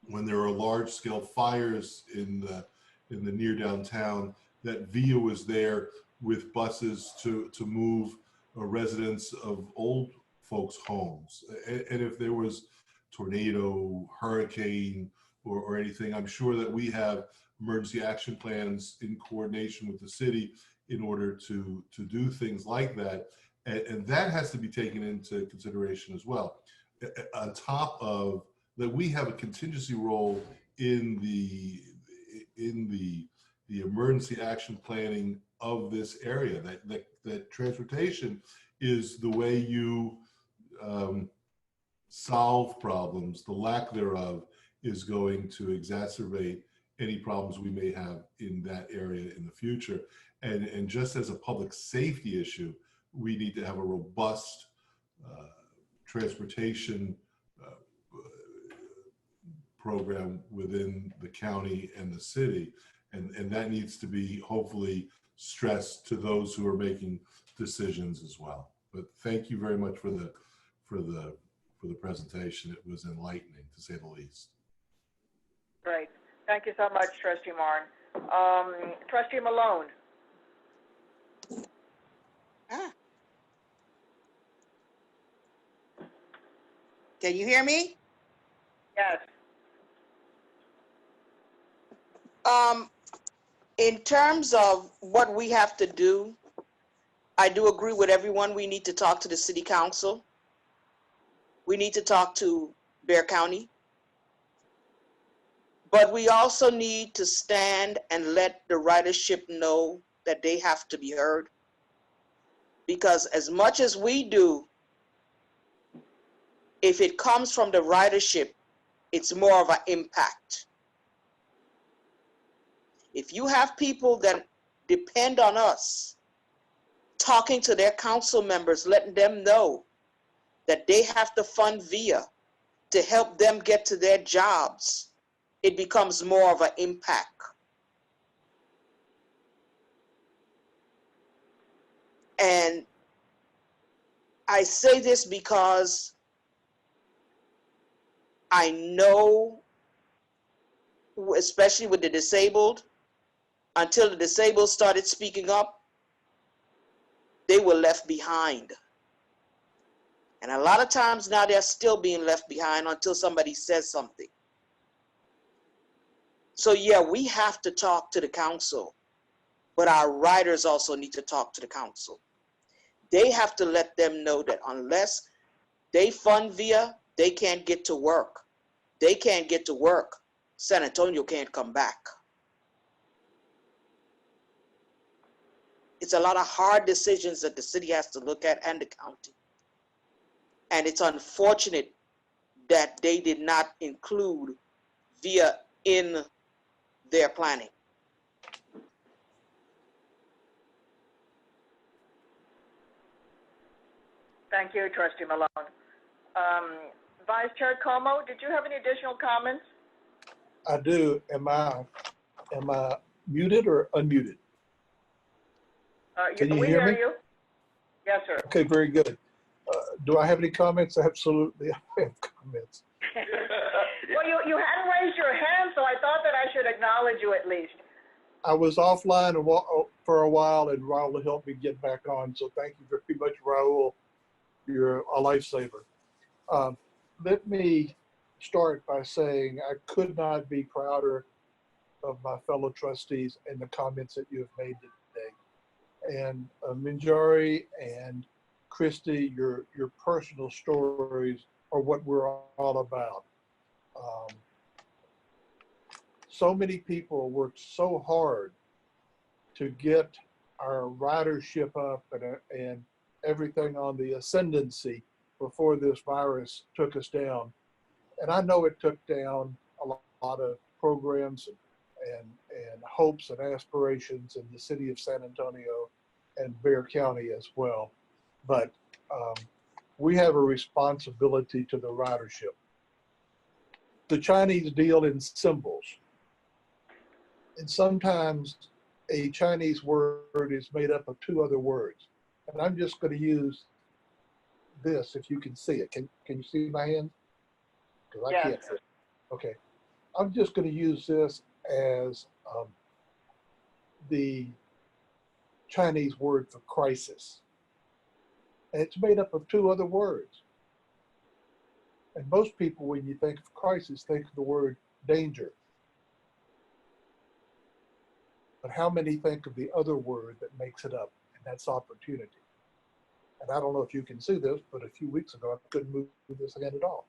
when there were large-scale fires in the near downtown, that VIA was there with buses to move residents of old folks' homes. And if there was tornado, hurricane, or anything, I'm sure that we have emergency action plans in coordination with the city in order to do things like that. And that has to be taken into consideration as well. On top of that, we have a contingency role in the emergency action planning of this area. That transportation is the way you solve problems. The lack thereof is going to exacerbate any problems we may have in that area in the future. And just as a public safety issue, we need to have a robust transportation program within the county and the city. And that needs to be hopefully stressed to those who are making decisions as well. But thank you very much for the presentation. It was enlightening, to say the least. Great. Thank you so much, Trustee Marn. Trustee Malone. Can you hear me? Yes. In terms of what we have to do, I do agree with everyone. We need to talk to the city council. We need to talk to Bexar County. But we also need to stand and let the ridership know that they have to be heard. Because as much as we do, if it comes from the ridership, it's more of an impact. If you have people that depend on us, talking to their council members, letting them know that they have to fund VIA to help them get to their jobs, it becomes more of an impact. And I say this because I know, especially with the disabled, until the disabled started speaking up, they were left behind. And a lot of times now they're still being left behind until somebody says something. So yeah, we have to talk to the council, but our riders also need to talk to the council. They have to let them know that unless they fund VIA, they can't get to work. They can't get to work. San Antonio can't come back. It's a lot of hard decisions that the city has to look at and the county. And it's unfortunate that they did not include VIA in their planning. Thank you, Trustee Malone. Vice Chair Como, did you have any additional comments? I do. Am I muted or unmuted? Can you we hear hear me? you. Yes, sir. Okay, very good. Do I have any comments? Absolutely, I have comments. Well, you hadn't raised your hand, so I thought that I should acknowledge you at least. I was offline for a while, and Raul helped me get back on. So thank you very much, Raul. You're a lifesaver. Let me start by saying I could not be prouder of my fellow trustees and the comments that you have made today. And Minjari and Christy, your personal stories are what we're all about. So many people worked so hard to get our ridership up and everything on the ascendancy before this virus took us down. And I know it took down a lot of programs and hopes and aspirations in the city of San Antonio and Bexar County as well. But we have a responsibility to the ridership. The Chinese deal in symbols. And sometimes a Chinese word is made up of two other words. And I'm just going to use this, if you can see it. Can you see my hand? Because I can't. Okay. I'm just going to use this as the Chinese word for crisis. And it's made up of two other words. And most people, when you think of crisis, think of the word danger. But how many think of the other word that makes it up? And that's opportunity. And I don't know if you can see this, but a few weeks ago, I couldn't move this hand at all.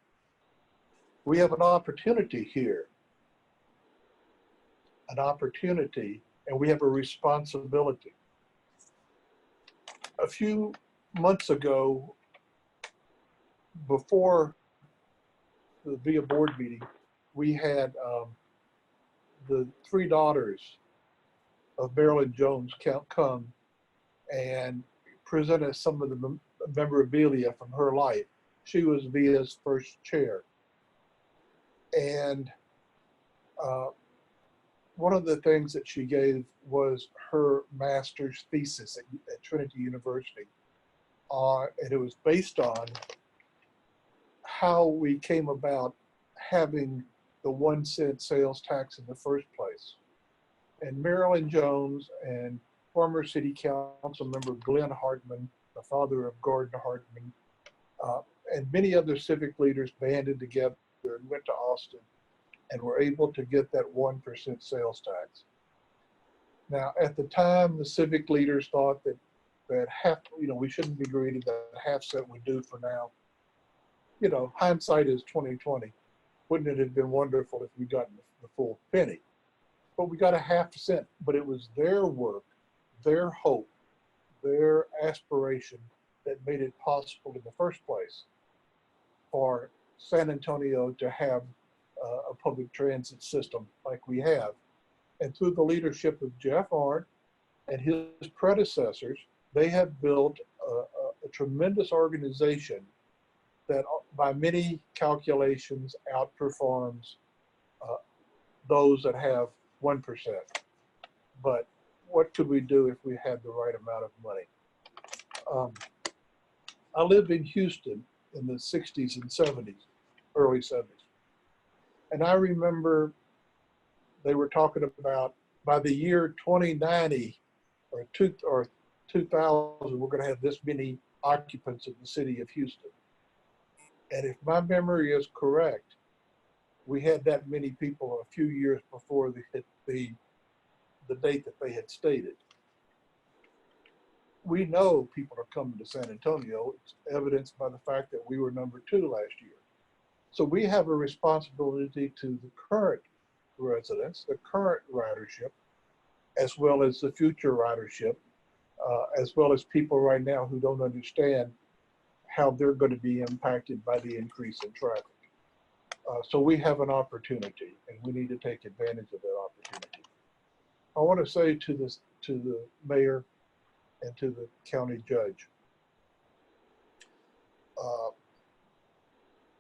We have an opportunity here. An opportunity, and we have a responsibility. A few months ago, before the VIA board meeting, we had the three daughters of Marilyn Jones come and present us some of the memorabilia from her life. She was VIA's first chair. And one of the things that she gave was her master's thesis at Trinity University. And it was based on how we came about having the 1 cent sales tax in the first place. And Marilyn Jones and former city council member Glenn Hartman, the father of Gordon Hartman, and many other civic leaders banded together and went to Austin and were able to get that 1% sales tax. Now, at the time, the civic leaders thought that we shouldn't be greedy, that half cent would do for now. You know, hindsight is 20/20. Wouldn't it have been wonderful if we got the full penny? But we got a half cent, but it was their work, their hope, their aspiration that made it possible in the first place for San Antonio to have a public transit system like we have. And through the leadership of Jeff Arndt and his predecessors, they have built a tremendous organization that by many calculations outperforms those that have 1%. But what could we do if we had the right amount of money? I lived in Houston in the 60s and 70s, early 70s. And I remember they were talking about by the year 2090 or 2000, we're going to have this many occupants in the city of Houston. And if my memory is correct, we had that many people a few years before the date that they had stated. We know people are coming to San Antonio. It's evidenced by the fact that we were number 2 last year. So we have a responsibility to the current residents, the current ridership, as well as the future ridership, as well as people right now who don't understand how they're going to be impacted by the increase in traffic. So we have an opportunity, and we need to take advantage of that opportunity. I want to say to the mayor and to the county judge,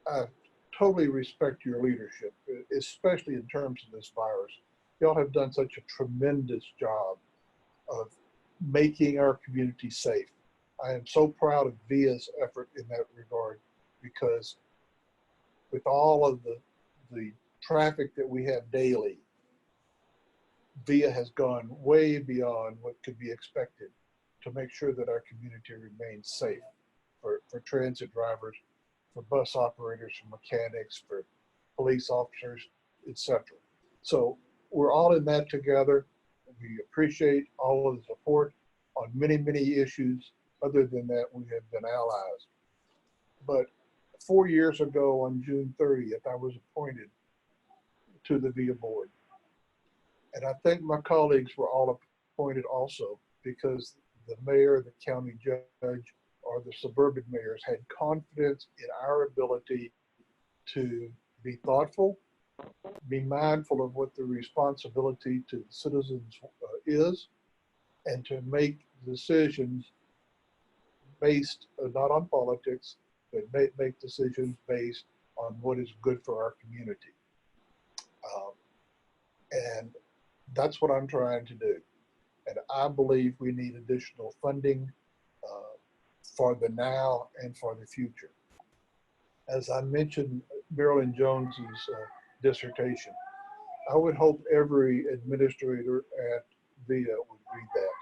I totally respect your leadership, especially in terms of this virus. Y'all have done such a tremendous job of making our community safe. I am so proud of VIA's effort in that regard, because with all of the traffic that we have daily, VIA has gone way beyond what could be expected to make sure that our community remains safe for transit drivers, for bus operators, for mechanics, for police officers, etc. So we're all in that together. We appreciate all of the support on many, many issues. Other than that, we have been allies. But 4 years ago on June 30th, I was appointed to the VIA board. And I think my colleagues were all appointed also because the mayor, the county judge, or the suburban mayors had confidence in our ability to be thoughtful, be mindful of what the responsibility to the citizens is, and to make decisions based not on politics, but make decisions based on what is good for our community. And that's what I'm trying to do. And I believe we need additional funding for the now and for the future. As I mentioned Marilyn Jones's dissertation, I would hope every administrator at VIA would read that.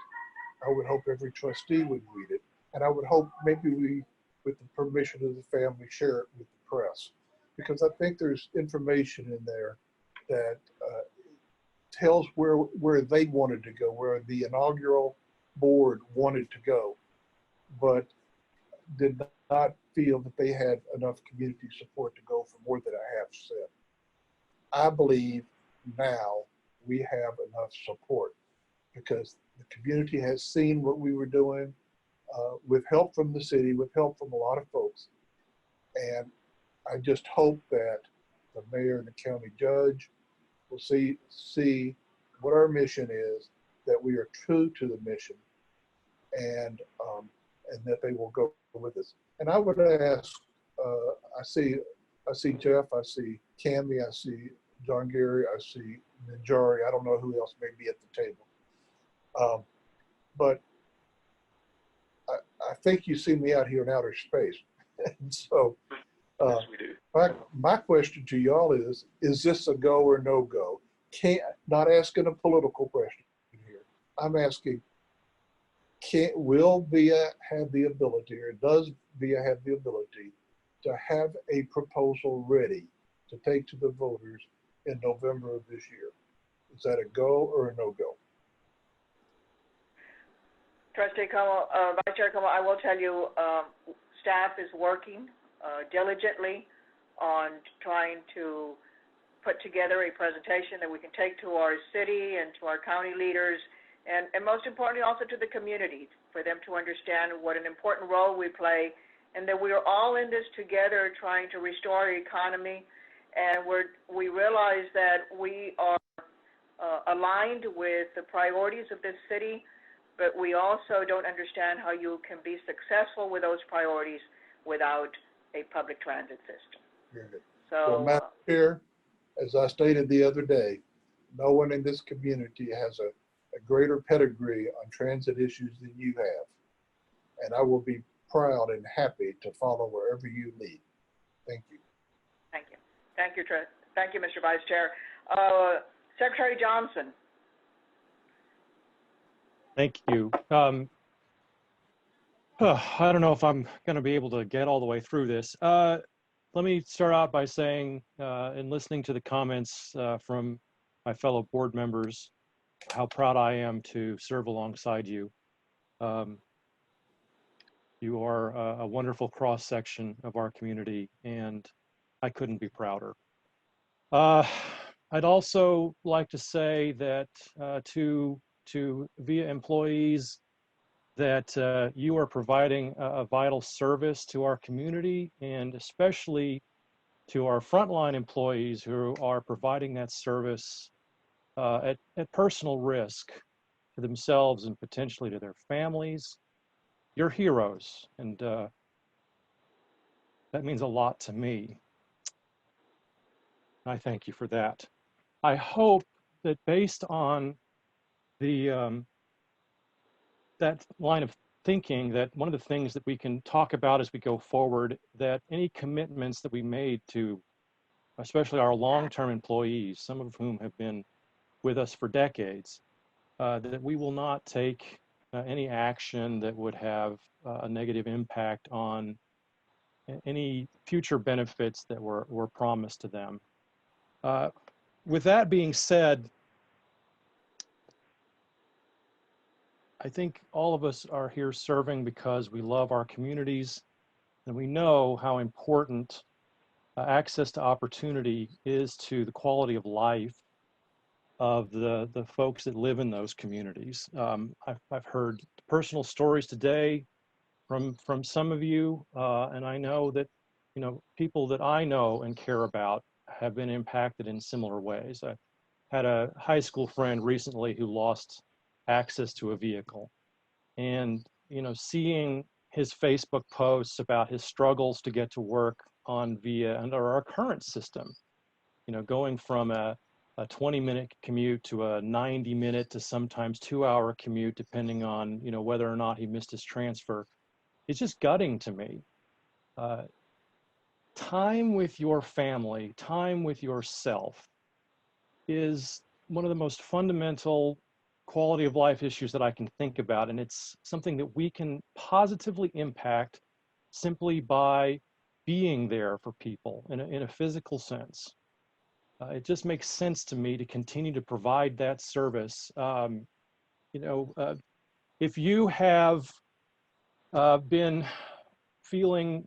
I would hope every trustee would read it. And I would hope maybe we, with the permission of the family, share it with the press. Because I think there's information in there that tells where they wanted to go, where the inaugural board wanted to go, but did not feel that they had enough community support to go for more than a half step. I believe now we have enough support because the community has seen what we were doing with help from the city, with help from a lot of folks. And I just hope that the mayor and the county judge will see what our mission is, that we are true to the mission, and that they will go with us. And I would ask, I see Jeff, I see Cammie, I see John Gary, I see Najari. I don't know who else may be at the table. But I think you see me out here in outer space. And so Yes, we do. my question to y'all is this a go or no go? Not asking a political question here. I'm asking, will VIA have the ability, or does VIA have the ability to have a proposal ready to take to the voters in November of this year? Is that a go or a no-go? Trustee Como, Vice Chair Como, I will tell you, staff is working diligently on trying to put together a presentation that we can take to our city and to our county leaders, and most importantly also to the community, for them to understand what an important role we play, and that we are all in this together trying to restore our economy. And we realize that we are aligned with the priorities of this city, but we also don't understand how you can be successful with those priorities without a public transit system. Good. So, well, Madam Chair, as I stated the other day, no one in this community has a greater pedigree on transit issues than you have. And I will be proud and happy to follow wherever you lead. Thank you. Thank you. Thank you, Thank you, Mr. Vice Chair. Secretary Johnson. Thank you. I don't know if I'm going to be able to get all the way through this. Let me start out by saying, in listening to the comments from my fellow board members, how proud I am to serve alongside you. You are a wonderful cross-section of our community, and I couldn't be prouder. I'd also like to say that to VIA employees, that you are providing a vital service to our community, and especially to our frontline employees who are providing that service at personal risk to themselves and potentially to their families. You're heroes, and that means a lot to me. I thank you for that. I hope that based on the that line of thinking, that one of the things that we can talk about as we go forward, that any commitments that we made to, especially our long-term employees, some of whom have been with us for decades, that we will not take any action that would have a negative impact on any future benefits that were promised to them. With that being said, I think all of us are here serving because we love our communities, and we know how important access to opportunity is to the quality of life of the folks that live in those communities. I've heard personal stories today from some of you, and I know that, you know, people that I know and care about have been impacted in similar ways. I had a high school friend recently who lost access to a vehicle, and, you know, seeing his Facebook posts about his struggles to get to work on VIA under our current system, you know, going from a 20-minute commute to a 90-minute to sometimes 2-hour commute, depending on, you know, whether or not he missed his transfer. It's just gutting to me. Time with your family, time with yourself is one of the most fundamental quality of life issues that I can think about. And it's something that we can positively impact simply by being there for people in a physical sense. It just makes sense to me to continue to provide that service. If you have been feeling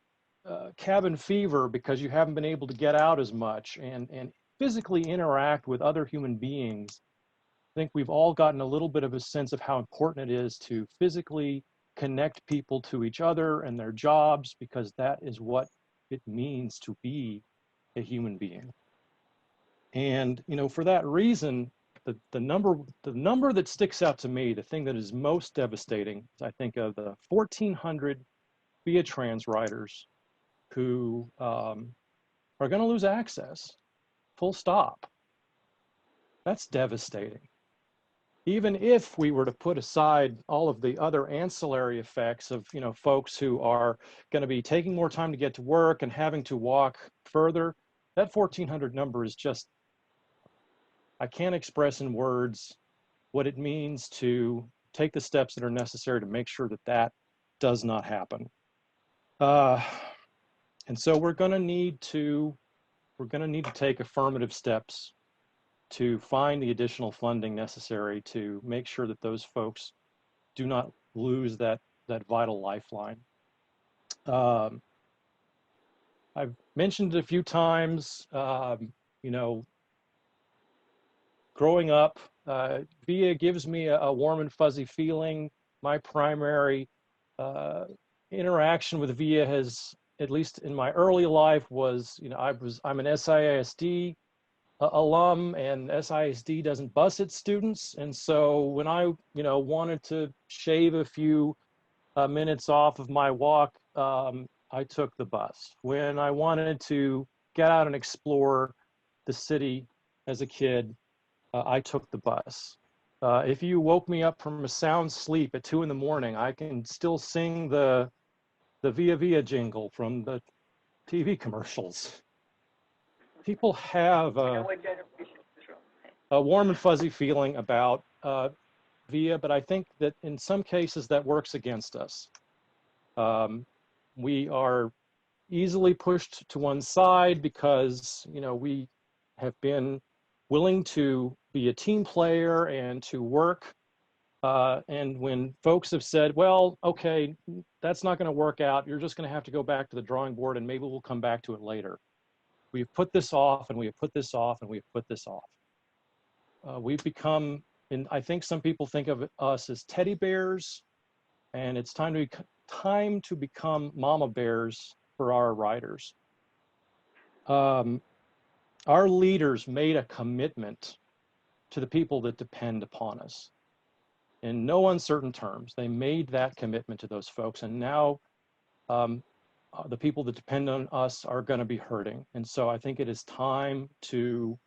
cabin fever because you haven't been able to get out as much and physically interact with other human beings, I think we've all gotten a little bit of a sense of how important it is to physically connect people to each other and their jobs, because that is what it means to be a human being. And, you know, for that reason, the number that sticks out to me, the thing that is most devastating, is I think of the 1,400 VIA trans riders who are going to lose access, full stop. That's devastating. Even if we were to put aside all of the other ancillary effects of, you know, folks who are going to be taking more time to get to work and having to walk further, that 1,400 number is just, I can't express in words what it means to take the steps that are necessary to make sure that that does not happen. And so we're going to need to take affirmative steps to find the additional funding necessary to make sure that those folks do not lose that vital lifeline. I've mentioned it a few times, you know, growing up, VIA gives me a warm and fuzzy feeling. My primary interaction with VIA has, at least in my early life, was, you know, I'm an SISD alum, and SISD doesn't bus its students. And so when I, you know, wanted to shave a few minutes off of my walk, I took the bus. When I wanted to get out and explore the city as a kid, I took the bus. If you woke me up from a sound sleep at 2 in the morning, I can still sing the Via Via jingle from the TV commercials. people have know what generation is wrong. a warm and fuzzy feeling about VIA, but I think that in some cases that works against us. We are easily pushed to one side because, you know, we have been willing to be a team player and to work. And when folks have said, well, okay, that's not going to work out, you're just going to have to go back to the drawing board and maybe we'll come back to it later. We've put this off and we have put this off and we've put this off. We've become, and I think some people think of us as teddy bears, and it's time to become mama bears for our riders. Our leaders made a commitment to the people that depend upon us. In no uncertain terms, they made that commitment to those folks, and now the people that depend on us are going to be hurting. And so I think it is time to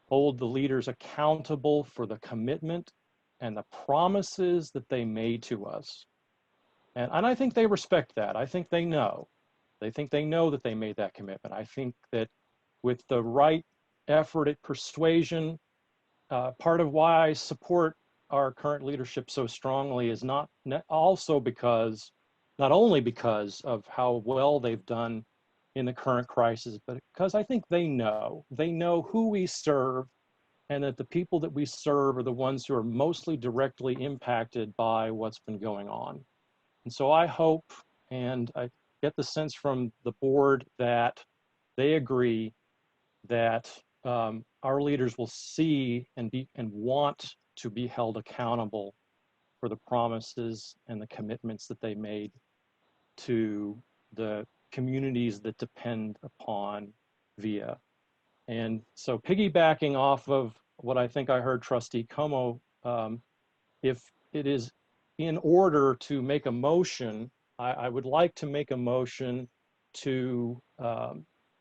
hold the leaders accountable for the commitment and the promises that they made to us. And I think they respect that. I think they know. They think they know that they made that commitment. I think that with the right effort at persuasion, part of why I support our current leadership so strongly is not only because of how well they've done in the current crisis, but because I think they know who we serve, and that the people that we serve are the ones who are mostly directly impacted by what's been going on. And so I hope, and I get the sense from the board that they agree that our leaders will see and want to be held accountable for the promises and the commitments that they made to the communities that depend upon VIA. And so piggybacking off of what I think I heard Trustee Como, if it is in order to make a motion, I would like to make a motion to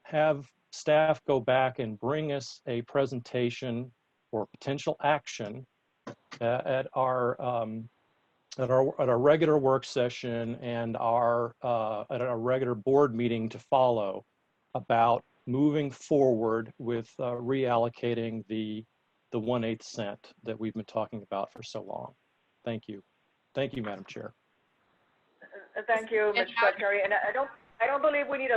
have staff go back and bring us a presentation or potential action at our regular work session and at our regular board meeting to follow about moving forward with reallocating the 1/8 cent that we've been talking about for so long. Thank you. Thank you, Madam Chair. Thank you, Mr. Secretary. And I don't believe we need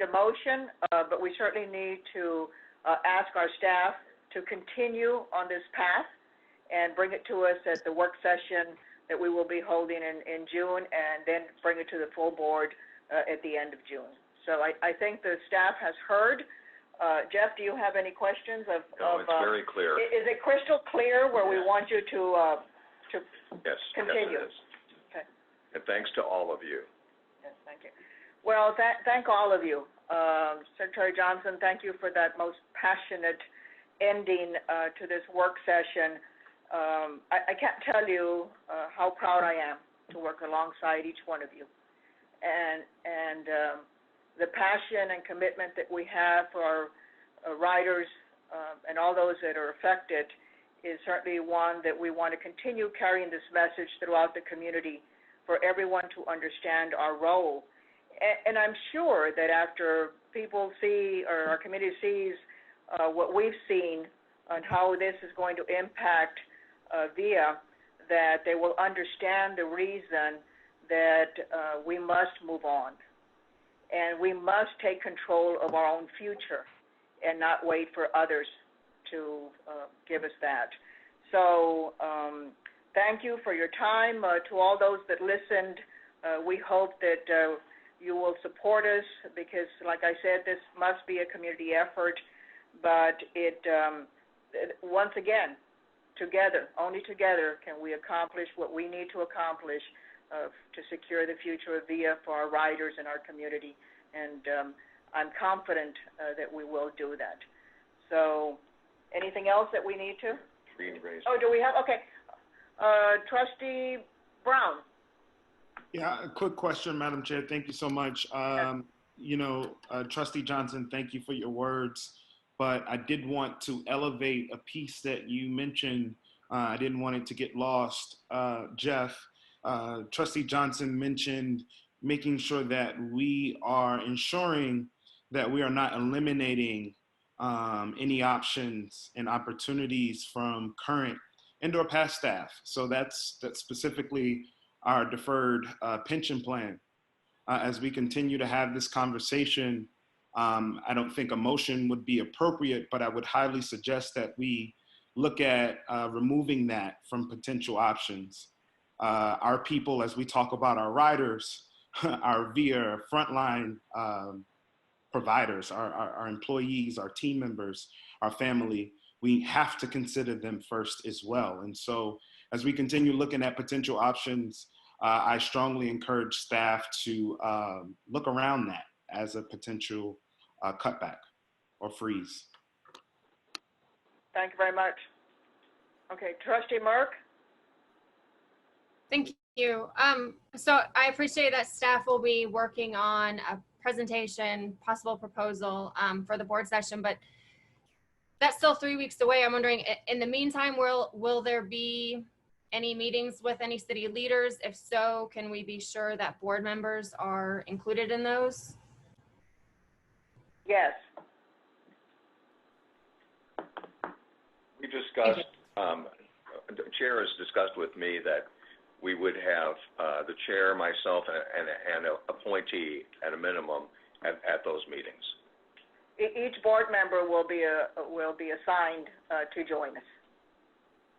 a motion, but we certainly need to ask our staff to continue on this path and bring it to us at the work session that we will be holding in June, and then bring it to the full board at the end of June. So I think the staff has heard. Jeff, do you have any questions? No, it's very clear. Is it crystal clear where we want you to Yes, continue? yes, it is. Okay. And thanks to all of you. Yes, thank you. Well, thank all of you. Secretary Johnson, thank you for that most passionate ending to this work session. I can't tell you how proud I am to work alongside each one of you. And the passion and commitment that we have for our riders and all those that are affected is certainly one that we want to continue carrying this message throughout the community for everyone to understand our role. And I'm sure that after people see, or our community sees what we've seen on how this is going to impact VIA, that they will understand the reason that we must move on. And we must take control of our own future and not wait for others to give us that. So thank you for your time. To all those that listened, we hope that you will support us, because like I said, this must be a community effort, but once again, together, only together can we accomplish what we need to accomplish to secure the future of VIA for our riders and our community. And I'm confident that we will do that. So anything else that we need to? Oh, do we have? Okay. Trustee Brown. Yeah, a quick question, Madam Chair. Thank you so much. You know, Trustee Johnson, thank you for your words, but I did want to elevate a piece that you mentioned. I didn't want it to get lost. Jeff, Trustee Johnson mentioned making sure that we are ensuring that we are not eliminating any options and opportunities from current and/or past staff. So that's specifically our deferred pension plan. As we continue to have this conversation, I don't think a motion would be appropriate, but I would highly suggest that we look at removing that from potential options. Our people, as we talk about our riders, our VIA frontline providers, our employees, our team members, our family, we have to consider them first as well. And so as we continue looking at potential options, I strongly encourage staff to look around that as a potential cutback or freeze. Thank you very much. Okay, Trustee Mark? Thank you. So I appreciate that staff will be working on a presentation, possible proposal for the board session, but that's still 3 weeks away. I'm wondering, in the meantime, will there be any meetings with any city leaders? If so, can we be sure that board members are included in those? Yes. We discussed, the chair has discussed with me that we would have the chair, myself, and an appointee at a minimum at those meetings. Each board member will be assigned to join us.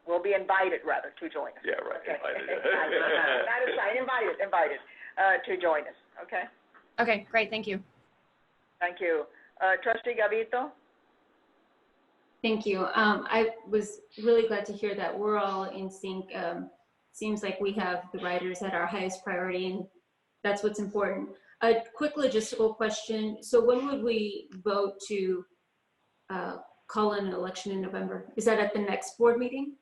Will be invited, rather, to join us. Yeah, right. Okay. Invited. Not assigned, invited to join us. Okay. Okay, great. Thank you. Thank you. Trustee Gavito? Thank you. I was really glad to hear that we're all in sync. Seems like we have the riders at our highest priority, and that's what's important. A quick logistical question. So when would we vote to call an election in November? Is that at the next board meeting?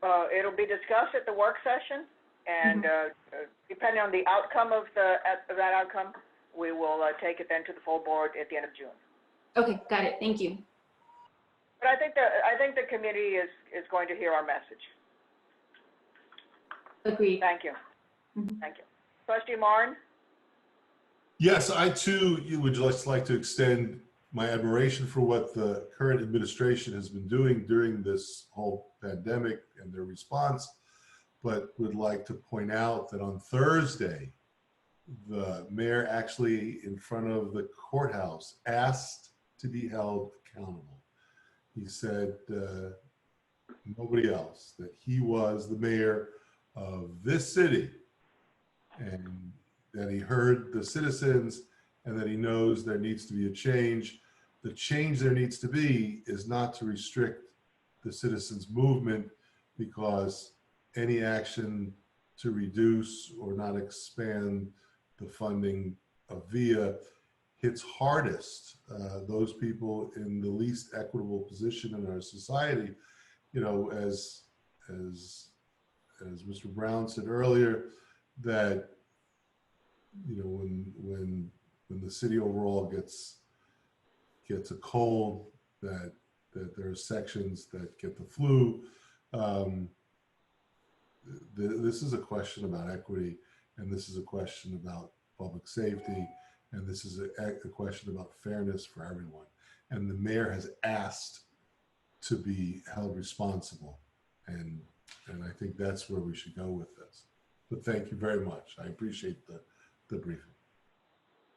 It'll be discussed at the work session, and depending on the outcome of that outcome, we will take it then to the full board at the end of June. Okay, got it. Thank you. But I think the community is going to hear our message. Agreed. Thank you. Thank you. Trustee Marn? Yes, I too would just like to extend my admiration for what the current administration has been doing during this whole pandemic and their response, but would like to point out that on Thursday, the mayor actually in front of the courthouse asked to be held accountable. He said nobody else, that he was the mayor of this city and that he heard the citizens and that he knows there needs to be a change. The change there needs to be is not to restrict the citizens' movement, because any action to reduce or not expand the funding of VIA hits hardest those people in the least equitable position in our society. You know, as Mr. Brown said earlier, that you know, when the city overall gets a cold, that there are sections that get the flu. This is a question about equity, and this is a question about public safety, and this is a question about fairness for everyone. And the mayor has asked to be held responsible, and I think that's where we should go with this. But thank you very much. I appreciate the briefing.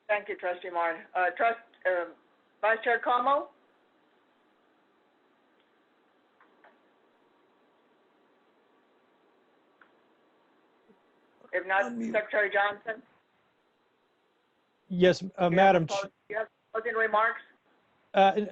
Thank you, Trustee Martin. Vice Chair Como? If not, Secretary Johnson? Yes, Madam Do you have closing remarks?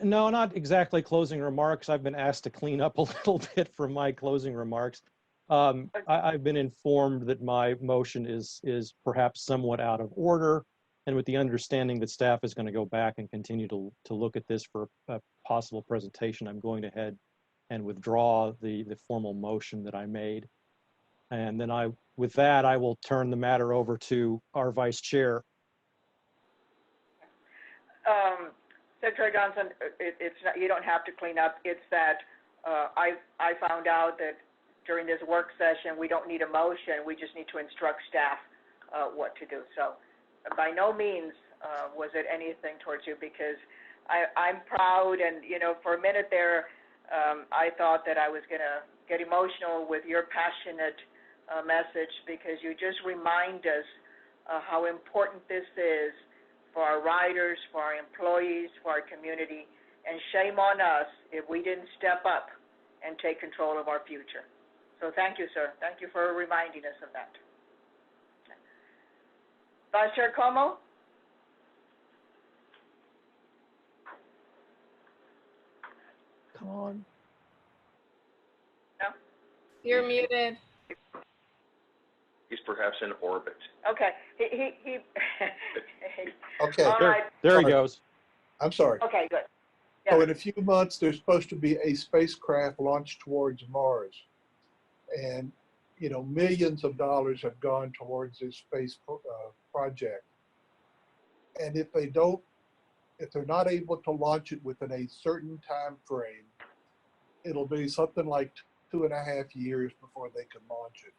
No, not exactly closing remarks. I've been asked to clean up a little bit for my closing remarks. I've been informed that my motion is perhaps somewhat out of order, and with the understanding that staff is going to go back and continue to look at this for a possible presentation, I'm going ahead and withdraw the formal motion that I made. And then with that, I will turn the matter over to our vice chair. Secretary Johnson, it's not, you don't have to clean up. It's that I found out that during this work session, we don't need a motion. We just need to instruct staff what to do. So by no means was it anything towards you, because I'm proud, and, you know, for a minute there, I thought that I was going to get emotional with your passionate message, because you just remind us how important this is for our riders, for our employees, for our community, and shame on us if we didn't step up and take control of our future. So thank you, sir. Thank you for reminding us of that. Vice Chair Como? Come on. No? You're muted. He's perhaps in orbit. Okay. Okay. All right. There he Sorry. goes. I'm sorry. Okay, good. So Yeah. in a few months, there's supposed to be a spacecraft launched towards Mars. And, you know, millions of dollars have gone towards this space project. And if they're not able to launch it within a certain time frame, it'll be something like 2.5 years before they can launch it.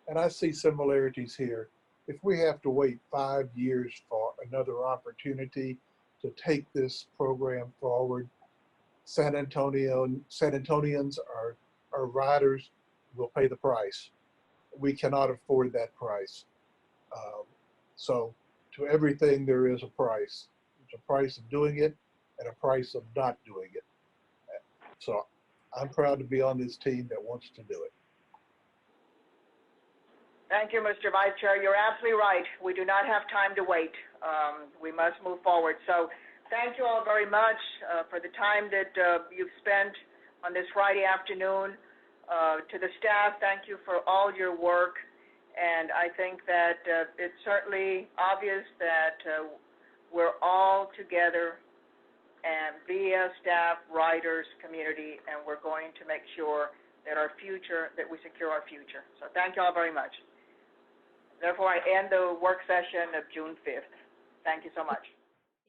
And I see similarities here. If we have to wait 5 years for another opportunity to take this program forward, San Antonians, our riders, will pay the price. We cannot afford that price. So to everything, there is a price. There's a price of doing it and a price of not doing it. So I'm proud to be on this team that wants to do it. Thank you, Mr. Vice Chair. You're absolutely right. We do not have time to wait. We must move forward. So thank you all very much for the time that you've spent on this Friday afternoon. To the staff, thank you for all your work. And I think that it's certainly obvious that we're all together, and via staff, riders, community, and we're going to make sure that we secure our future. So thank you all very much. Therefore, I end the work session of June 5th. Thank you so much.